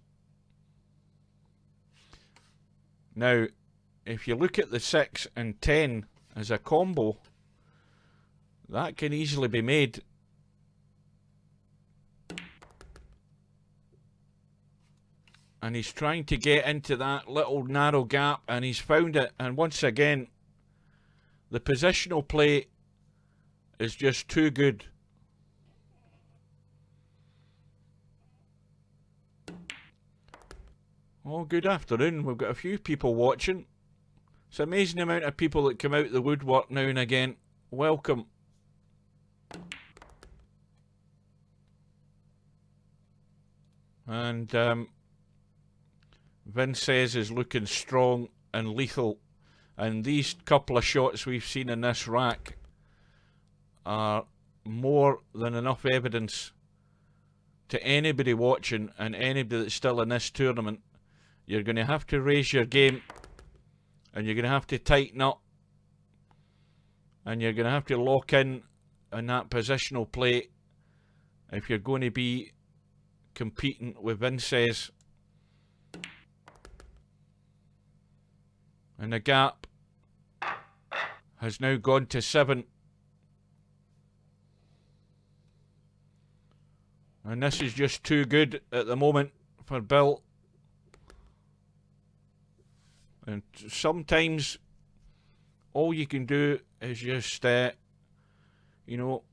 Now, if you look at the 6 and 10 as a combo, that can easily be made. And he's trying to get into that little narrow gap, and he's found it. And once again, the positional play is just too good. Oh, good afternoon. We've got a few people watching. It's an amazing amount of people that come out the woodwork now and again. Welcome. And vincez is looking strong and lethal. And these couple of shots we've seen in this rack are more than enough evidence to anybody watching and anybody that's still in this tournament. You're going to have to raise your game, and you're going to have to tighten up, and you're going to have to lock in on that positional play if you're going to be competing with vincez. And the gap has now gone to 7. And this is just too good at the moment for Bill. And sometimes all you can do is just, you know,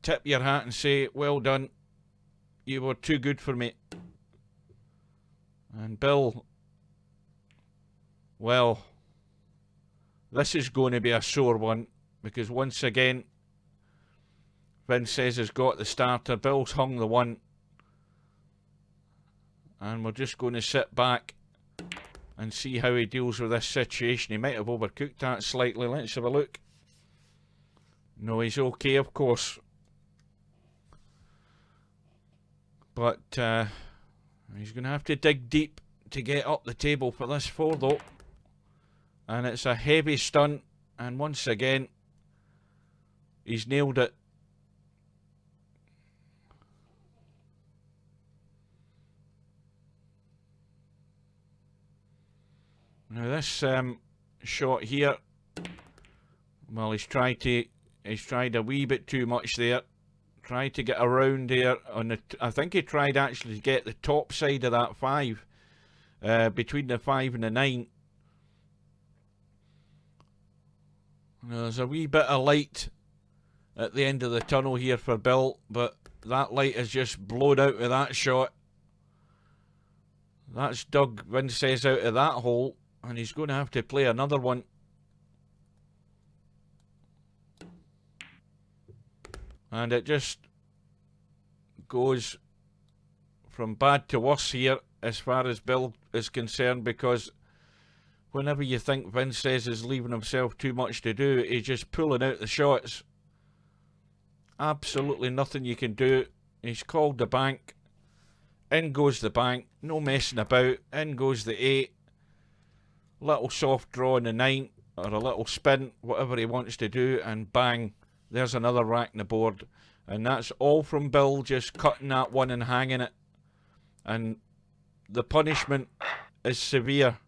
tip your hat and say, well done, you were too good for me. And Bill, well, this is going to be a sore one, because once again, vincez has got the starter, Bill's hung the 1. And we're just going to sit back and see how he deals with this situation. He might have overcooked that slightly. Let's have a look. No, he's okay, of course. But he's going to have to dig deep to get up the table for this 4, though. And it's a heavy stun. And once again, he's nailed it. Now this shot here, well, he's tried a wee bit too much there. Tried to get around there on the. I think he tried actually to get the top side of that 5, between the 5 and the 9. Now, there's a wee bit of light at the end of the tunnel here for Bill, but that light has just blown out of that shot. That's dug Vincez out of that hole, and he's going to have to play another one. And it just goes from bad to worse here as far as Bill is concerned, because whenever you think Vincez is leaving himself too much to do, he's just pulling out the shots. Absolutely nothing you can do. He's called the bank. In goes the bank. No messing about. In goes the 8. Little soft draw on the 9, or a little spin, whatever he wants to do, and bang, there's another rack in the board. And that's all from Bill, just cutting that one and hanging it. And the punishment is severe.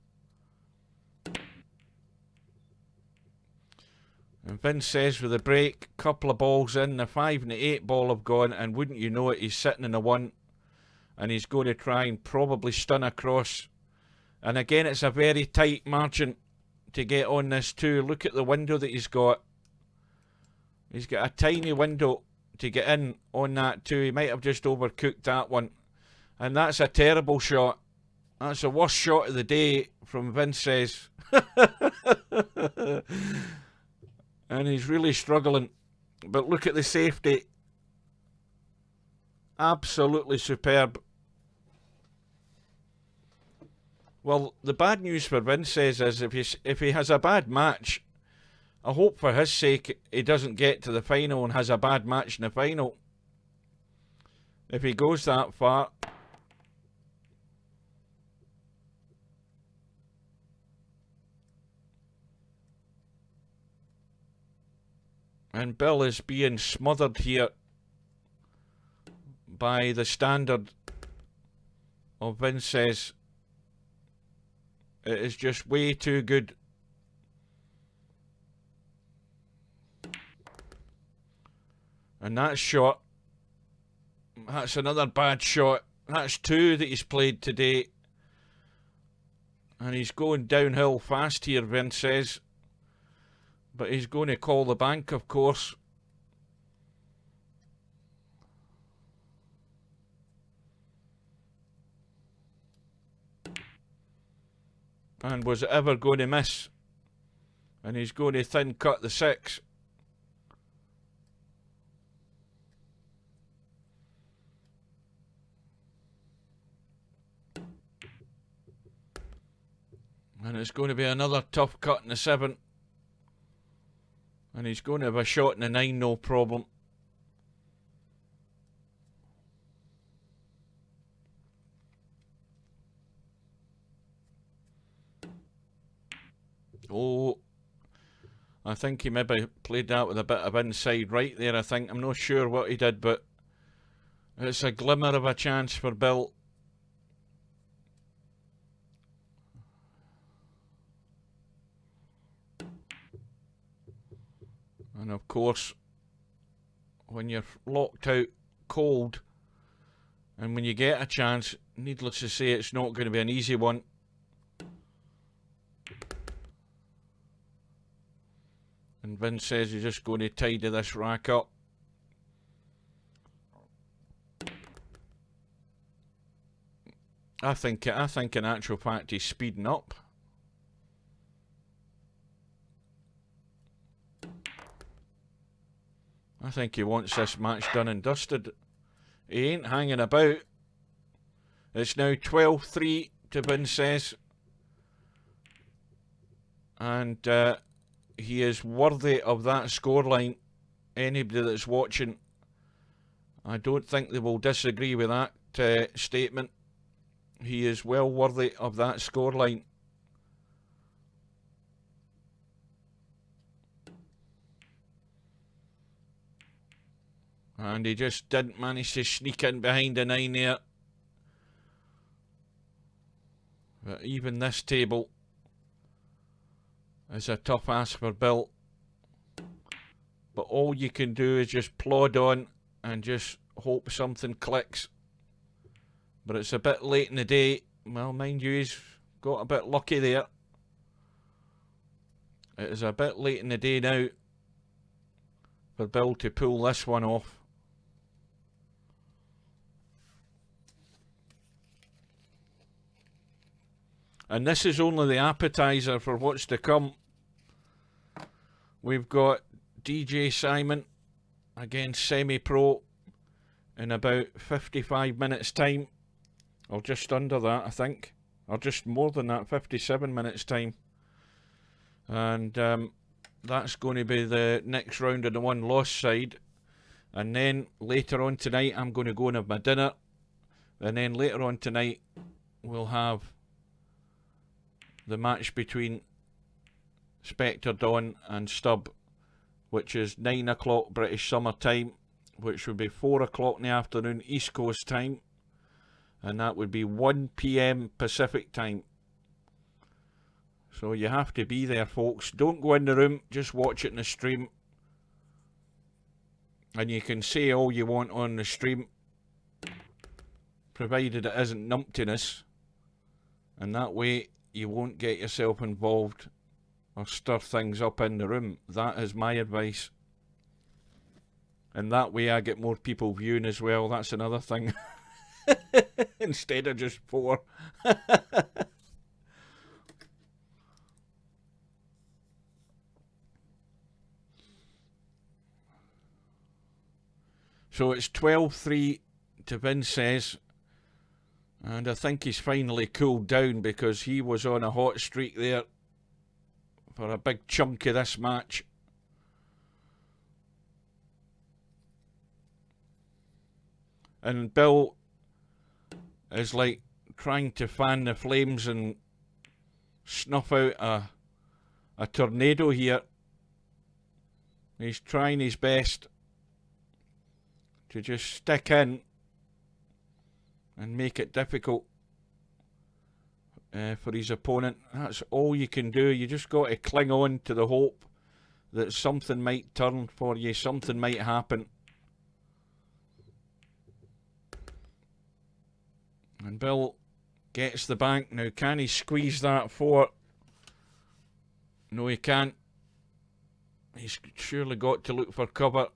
And Vincez with the break, couple of balls in, the 5 and the 8 ball have gone, and wouldn't you know it, he's sitting in the 1, and he's going to try and probably stun across. And again, it's a very tight margin to get on this too. Look at the window that he's got. He's got a tiny window to get in on that too. He might have just overcooked that one. And that's a terrible shot. That's the worst shot of the day from Vincez. And he's really struggling. But look at the safety. Absolutely superb. Well, the bad news for Vincez is if he has a bad match, I hope for his sake he doesn't get to the final and has a bad match in the final. If he goes that far. And Bill is being smothered here by the standard of Vincez. It is just way too good. And that shot, that's another bad shot. That's 2 that he's played today. And he's going downhill fast here, Vincez. But he's going to call the bank, of course. And was it ever going to miss? And he's going to thin cut the 6. And it's going to be another tough cut in the 7. And he's going to have a shot in the 9, no problem. Oh, I think he maybe played that with a bit of inside right there, I think. I'm not sure what he did, but it's a glimmer of a chance for Bill. And of course, when you're locked out cold, and when you get a chance, needless to say, it's not going to be an easy one. And Vince says he's just going to tidy this rack up. I think in actual fact he's speeding up. I think he wants this match done and dusted. He ain't hanging about. It's now 12-3 to Vincez. And he is worthy of that scoreline. Anybody that's watching, I don't think they will disagree with that statement. He is well worthy of that scoreline. And he just didn't manage to sneak in behind the 9 there. But even this table is a tough ask for Bill. But all you can do is just plod on and just hope something clicks. But it's a bit late in the day. Well, mind you, he's got a bit lucky there. It is a bit late in the day now for Bill to pull this one off. And this is only the appetizer for what's to come. We've got DJ Simon against Semi-Pro in about 55 minutes time, or just under that, I think, or just more than that, 57 minutes time. And that's going to be the next round of the one loss side. And then later on tonight I'm going to go and have my dinner, and then later on tonight we'll have the match between Spectre Dawn and Stub, which is 9 o'clock British Summer Time, which would be 4 o'clock in the afternoon East Coast Time, and that would be 1 PM Pacific Time. So you have to be there, folks. Don't go in the room, just watch it in the stream. And you can say all you want on the stream, provided it isn't numptiness. And that way you won't get yourself involved or stir things up in the room. That is my advice. And that way I get more people viewing as well. That's another thing. Instead of just 4. So it's 12-3 to Vincez, and I think he's finally cooled down because he was on a hot streak there for a big chunk of this match. And Bill is like trying to fan the flames and snuff out a tornado here. He's trying his best to just stick in and make it difficult for his opponent. That's all you can do. You just got to cling on to the hope that something might turn for you, something might happen. And Bill gets the bank. Now, can he squeeze that 4? No, he can't. He's surely got to look for cover.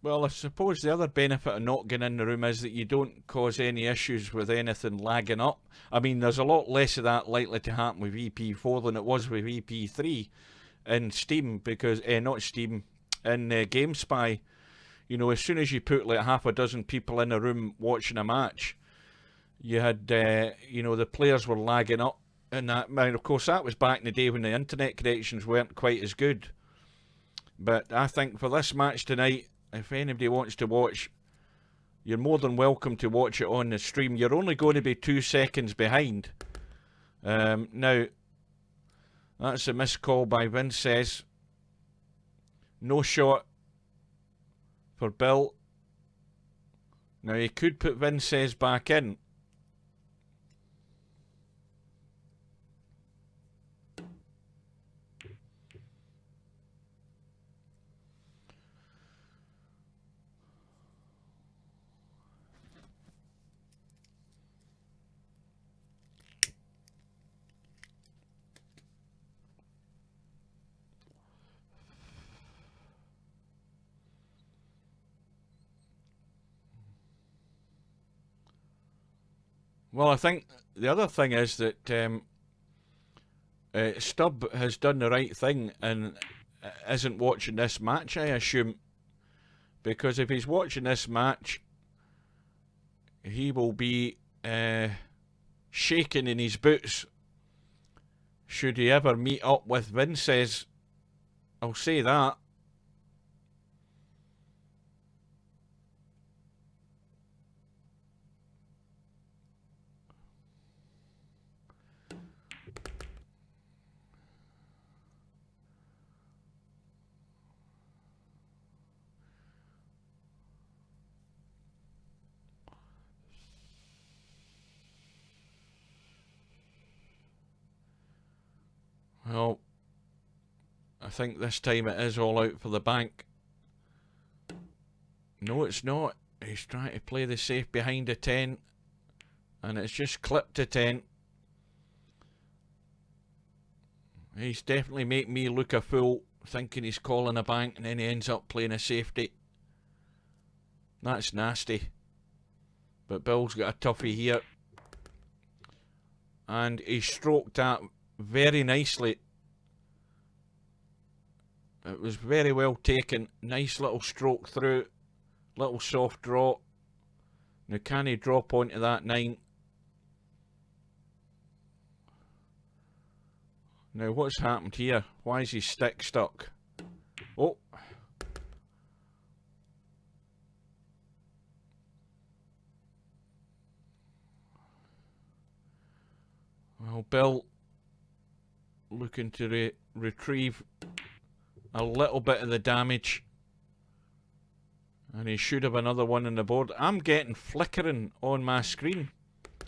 Well, I suppose the other benefit of not getting in the room is that you don't cause any issues with anything lagging up. I mean, there's a lot less of that likely to happen with VP4 than it was with VP3 in Steam, because, not Steam, in GameSpy. You know, as soon as you put like half a dozen people in a room watching a match, you had, you know, the players were lagging up. And that, and of course, that was back in the day when the internet connections weren't quite as good. But I think for this match tonight, if anybody wants to watch, you're more than welcome to watch it on the stream. You're only going to be 2 seconds behind. Now, that's a missed call by Vincez. No shot for Bill. Now, he could put Vincez back in. Well, I think the other thing is that Stubb has done the right thing and isn't watching this match, I assume. Because if he's watching this match, he will be shaking in his boots should he ever meet up with Vincez. I'll say that. Well, I think this time it is all out for the bank. No, it's not. He's trying to play the safe behind a 10, and it's just clipped to 10. He's definitely making me look a fool, thinking he's calling a bank, and then he ends up playing a safety. That's nasty. But Bill's got a toughie here. And he stroked that very nicely. It was very well taken. Nice little stroke through. Little soft draw. Now can he drop onto that 9? Now what's happened here? Why is his stick stuck? Oh. Well, Bill looking to retrieve a little bit of the damage. And he should have another one on the board. I'm getting flickering on my screen.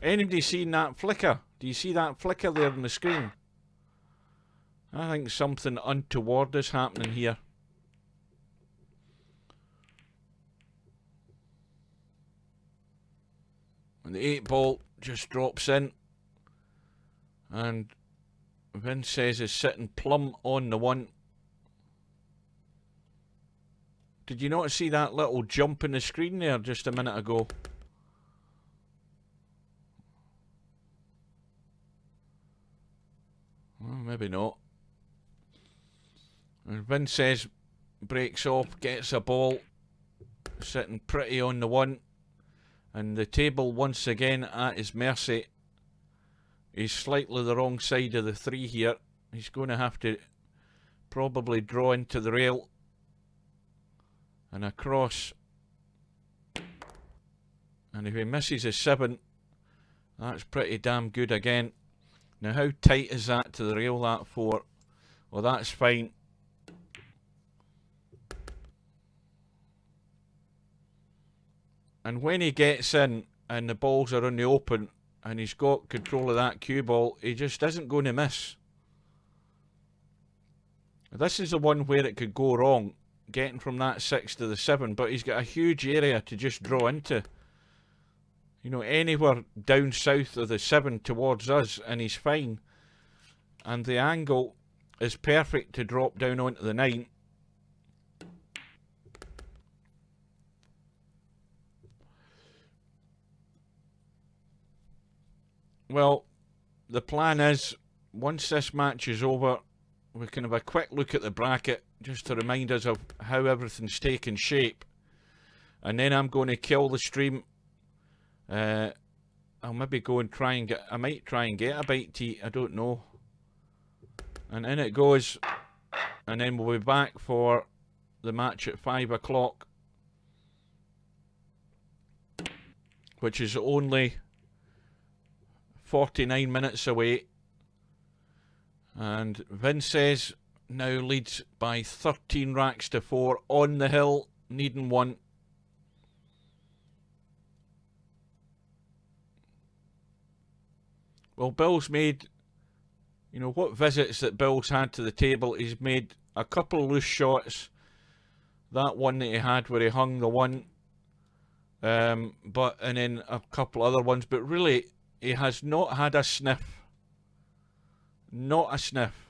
Anybody seen that flicker? Do you see that flicker there on the screen? I think something untoward is happening here. And the 8 ball just drops in. And vincez is sitting plumb on the 1. Did you not see that little jump in the screen there just a minute ago? Well, maybe not. And vincez breaks off, gets a ball, sitting pretty on the 1. And the table once again at his mercy. He's slightly the wrong side of the 3 here. He's going to have to probably draw into the rail. And across. And if he misses a 7, that's pretty damn good again. Now how tight is that to the rail, that 4? Well, that's fine. And when he gets in and the balls are on the open and he's got control of that cue ball, he just isn't going to miss. This is the one where it could go wrong, getting from that 6 to the 7, but he's got a huge area to just draw into. You know, anywhere down south of the 7 towards us and he's fine. And the angle is perfect to drop down onto the 9. Well, the plan is, once this match is over, we can have a quick look at the bracket, just to remind us of how everything's taking shape. And then I'm going to kill the stream. I'll maybe go and try and get, I might try and get a bite to eat, I don't know. And in it goes. And then we'll be back for the match at 5 o'clock. Which is only 49 minutes away. And vincez now leads by 13 racks to 4 on the hill, needing 1. Well, Bill's made, you know, what visits that Bill's had to the table. He's made a couple of loose shots. That one that he had where he hung the 1. And then a couple other ones. But really, he has not had a sniff. Not a sniff.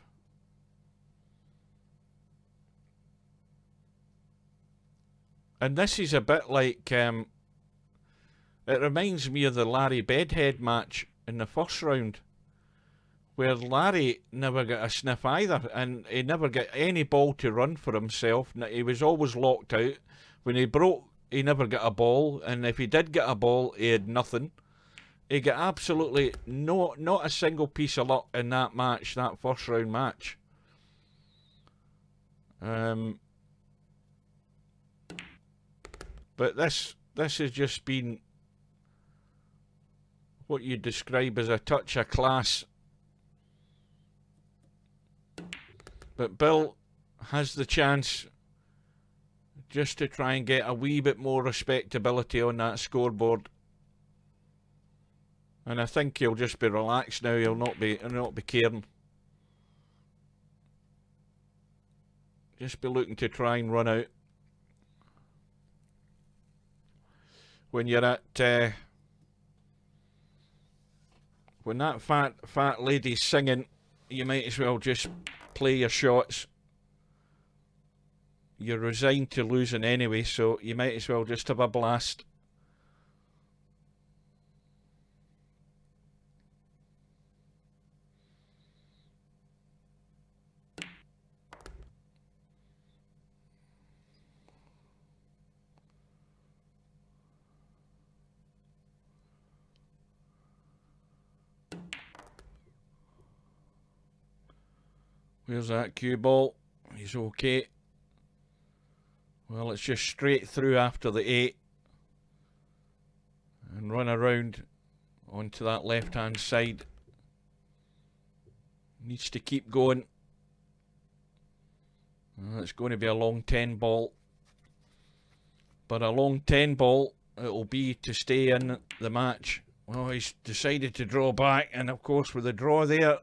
And this is a bit like, it reminds me of the Larry Bedhead match in the first round, where Larry never got a sniff either, and he never got any ball to run for himself. He was always locked out. When he broke, he never got a ball, and if he did get a ball, he had nothing. He got absolutely not a single piece of luck in that match, that first round match. But this has just been what you describe as a touch of class. But Bill has the chance just to try and get a wee bit more respectability on that scoreboard. And I think he'll just be relaxed now. He'll not be caring. Just be looking to try and run out. When you're at when that fat lady's singing, you might as well just play your shots. you're resigned to losing anyway, so you might as well just have a blast. Where's that cue ball? He's okay. Well, it's just straight through after the 8 and run around onto that left-hand side. Needs to keep going. It's going to be a long 10 ball. But a long 10 ball, it'll be to stay in the match. Well, he's decided to draw back, and of course with the draw there,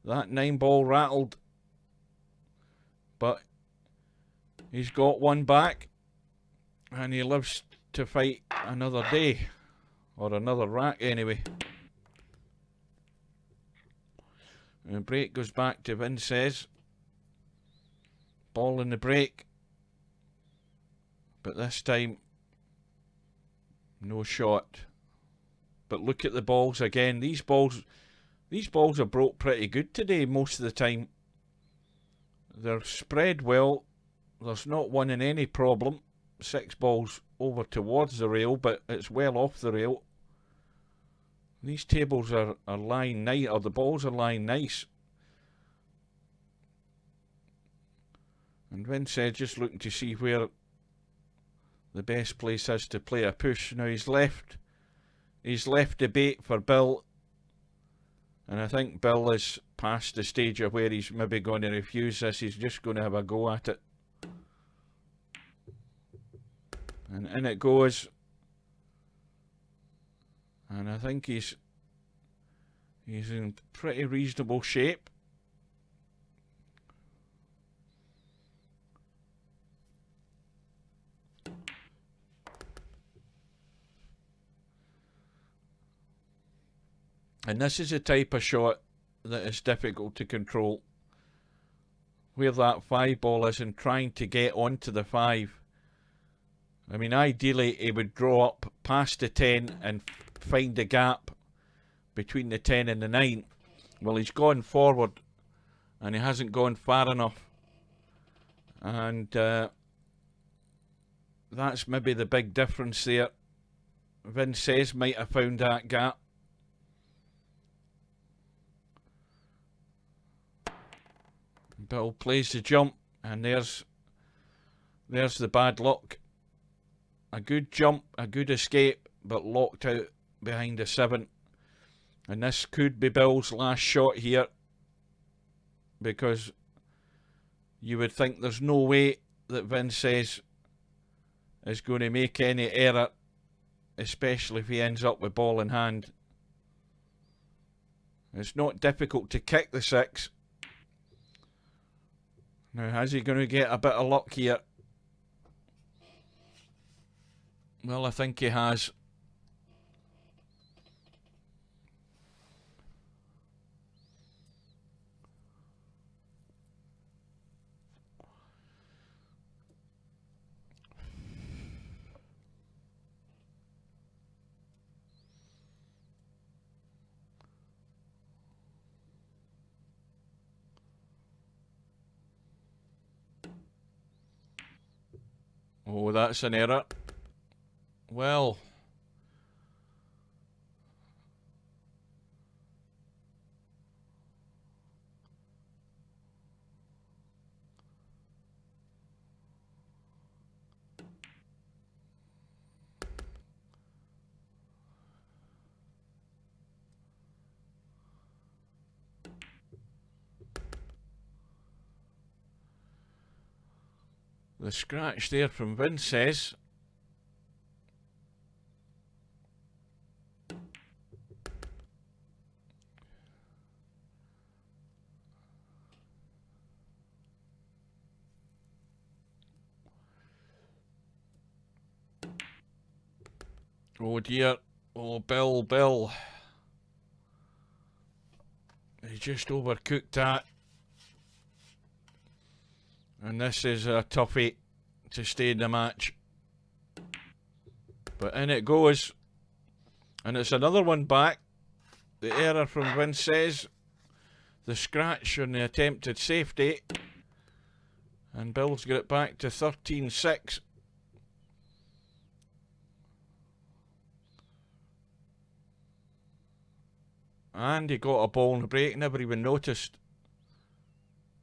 that 9 ball rattled. But he's got one back, and he lives to fight another day, or another rack anyway. And the break goes back to vincez. Ball in the break, but this time no shot. But look at the balls again. These balls are broke pretty good today most of the time. They're spread well. There's not one in any problem. 6 balls over towards the rail, but it's well off the rail. These tables are lying nice, or the balls are lying nice. And vincez just looking to see where the best place is to play a push. Now he's left the bait for Bill, and I think Bill is past the stage of where he's maybe going to refuse this. He's just going to have a go at it. And in it goes. And I think he's in pretty reasonable shape. And this is a type of shot that is difficult to control. Where that 5 ball is and trying to get onto the 5. I mean, ideally he would draw up past the 10 and find a gap between the 10 and the 9. Well, he's gone forward and he hasn't gone far enough. And that's maybe the big difference there. vincez might have found that gap. Bill plays the jump, and there's the bad luck. A good jump, a good escape, but locked out behind a 7. And this could be Bill's last shot here, because you would think there's no way that vincez is going to make any error, especially if he ends up with ball in hand. It's not difficult to kick the 6. Now, is he going to get a bit of luck here? Well, I think he has. Oh, that's an error. Well, the scratch there from vincez. Oh dear. Oh, Bill. He just overcooked that. And this is a toughie to stay in the match. But in it goes. And it's another one back. The error from vincez. The scratch on the attempted safety. And Bill's got it back to 13-6. And he got a ball in the break, never even noticed.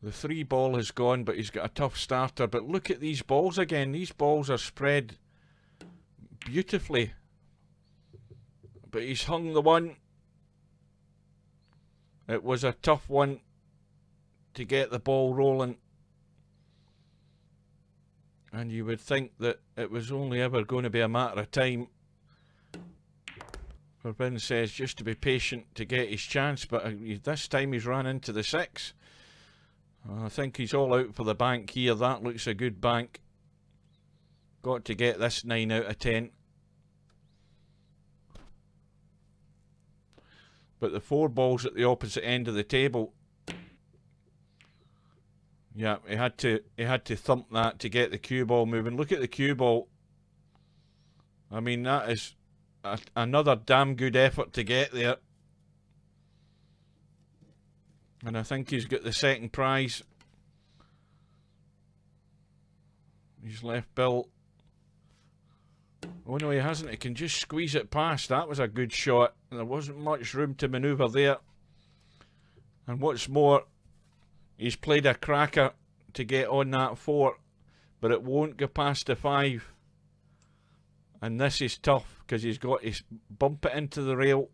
The 3 ball has gone, but he's got a tough starter. But look at these balls again. These balls are spread beautifully. But he's hung the one. It was a tough one to get the ball rolling. And you would think that it was only ever going to be a matter of time for vincez just to be patient to get his chance. But this time he's run into the 6. I think he's all out for the bank here. That looks a good bank. Got to get this 9 out of 10. But the 4 balls at the opposite end of the table. Yeah, he had to thump that to get the cue ball moving. Look at the cue ball. I mean, that is another damn good effort to get there. And I think he's got the second prize. He's left Bill. Oh no, he hasn't. He can just squeeze it past. That was a good shot. There wasn't much room to manoeuvre there. And what's more, he's played a cracker to get on that 4, but it won't go past the 5. And this is tough because he's got to bump it into the rail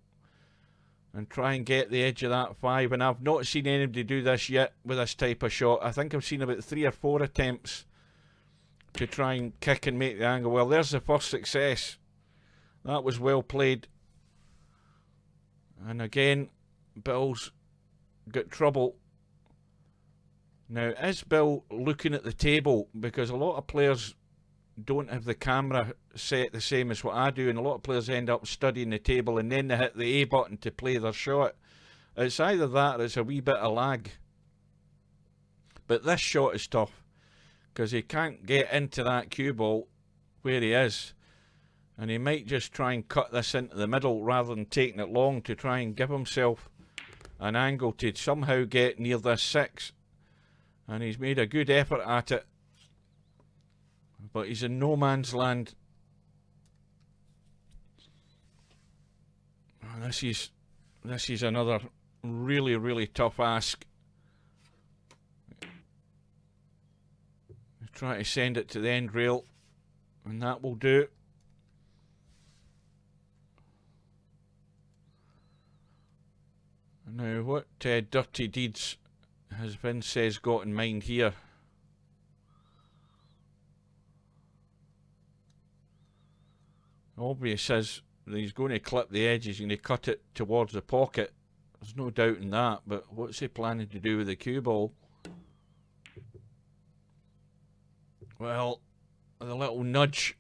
and try and get the edge of that 5. And I've not seen anybody do this yet with this type of shot. I think I've seen about 3 or 4 attempts to try and kick and make the angle. Well, there's the first success. That was well played. And again, Bill's got trouble. Now, is Bill looking at the table? Because a lot of players don't have the camera set the same as what I do, and a lot of players end up studying the table and then they hit the A button to play their shot. It's either that or it's a wee bit of lag. But this shot is tough because he can't get into that cue ball where he is, and he might just try and cut this into the middle rather than taking it long to try and give himself an angle to somehow get near this 6. And he's made a good effort at it, but he's in no man's land. And this is another really, really tough ask. Try to send it to the end rail, and that will do. Now, what dirty deeds has vincez got in mind here? Obvious is that he's going to clip the edge, he's going to cut it towards the pocket. There's no doubt in that, but what's he planning to do with the cue ball? Well, the little nudge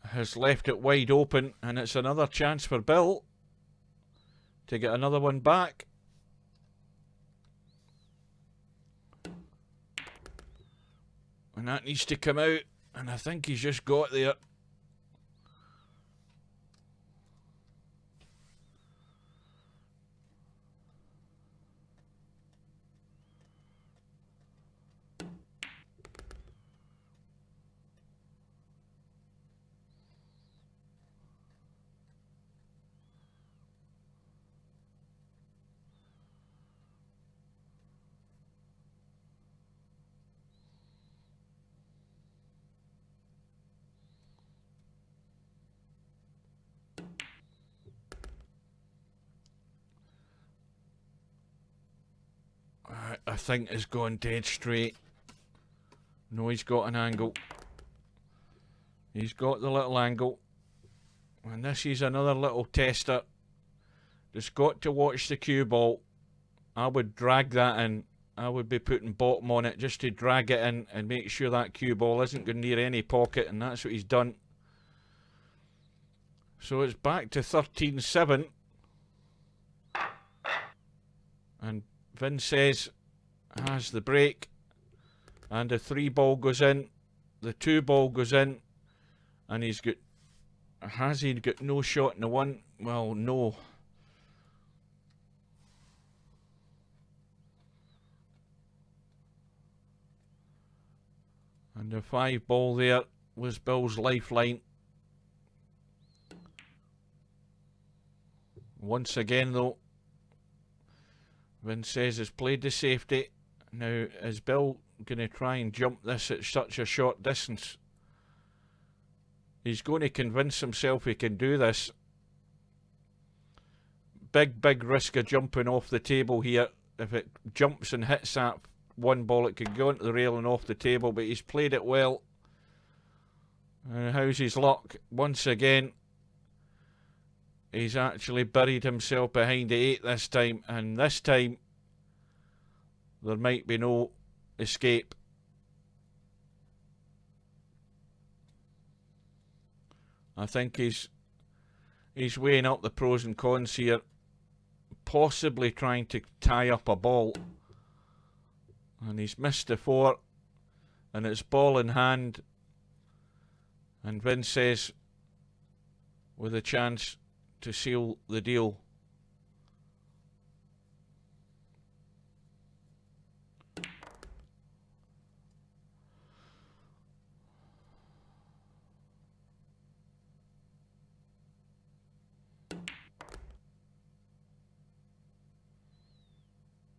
has left it wide open, and it's another chance for Bill to get another one back. And that needs to come out, and I think he's just got there. I think it's gone dead straight. No, he's got an angle. He's got the little angle. And this is another little tester. Just got to watch the cue ball. I would drag that in. I would be putting bottom on it just to drag it in and make sure that cue ball isn't going near any pocket, and that's what he's done. So it's back to 13-7. And vincez has the break, and the 3 ball goes in, the 2 ball goes in, and he's got, has he got no shot in the 1? Well, no. And the 5 ball there was Bill's lifeline. Once again though, vincez has played the safety. Now, is Bill going to try and jump this at such a short distance? He's going to convince himself he can do this. Big risk of jumping off the table here. If it jumps and hits that 1 ball, it could go into the rail and off the table, but he's played it well. And how's his luck? Once again, he's actually buried himself behind the 8 this time, and this time there might be no escape. I think he's weighing up the pros and cons here, possibly trying to tie up a ball, and he's missed the 4, and it's ball in hand, and vincez with a chance to seal the deal.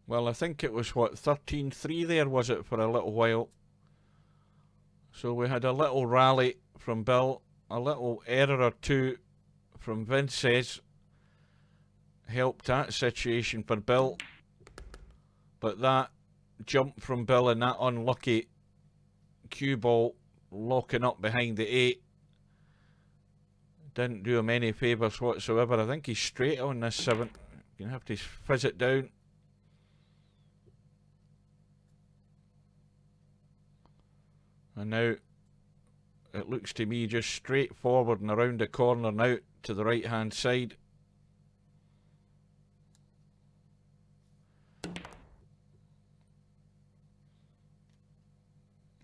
Well, I think it was, what, 13-3 there, was it, for a little while? So we had a little rally from Bill, a little error or 2 from vincez, helped that situation for Bill. But that jump from Bill and that unlucky cue ball locking up behind the 8 didn't do him any favours whatsoever. I think he's straight on this 7. You're going to have to fizz it down. And now it looks to me just straight forward and around the corner now to the right hand side.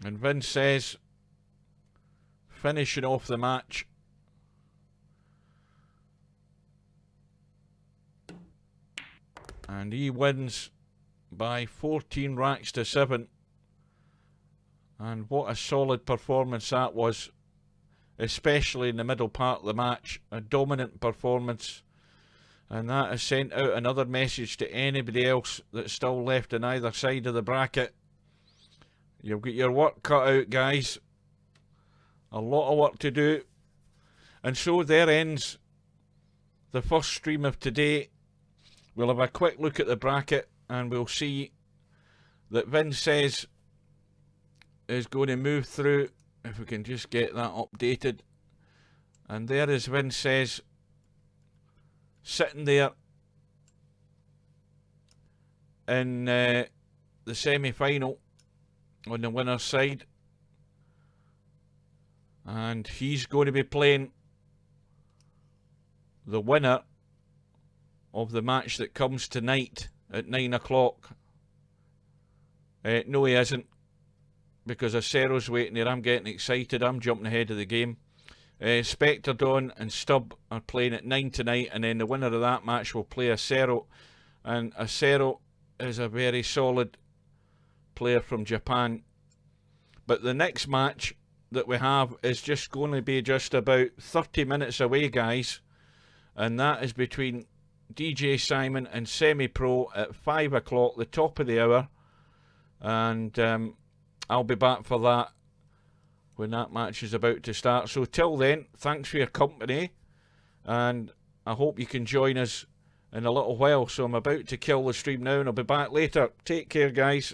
And vincez finishing off the match. And he wins by 14 racks to 7. And what a solid performance that was, especially in the middle part of the match. A dominant performance. And that has sent out another message to anybody else that's still left on either side of the bracket. You've got your work cut out, guys. A lot of work to do. And so there ends the first stream of today. We'll have a quick look at the bracket and we'll see that vincez is going to move through, if we can just get that updated. And there is vincez sitting there in the semi-final on the winner's side, and he's going to be playing the winner of the match that comes tonight at 9 o'clock. No, he isn't, because Acero's waiting there. I'm getting excited. I'm jumping ahead of the game. Spectre Dawn and Stubb are playing at 9 tonight, and then the winner of that match will play Acero. And Acero is a very solid player from Japan. But the next match that we have is just going to be just about 30 minutes away, guys. And that is between DJ Simon and Semi-Pro at 5 o'clock, the top of the hour. And I'll be back for that when that match is about to start. So till then, thanks for your company, and I hope you can join us in a little while. So I'm about to kill the stream now, and I'll be back later. Take care, guys.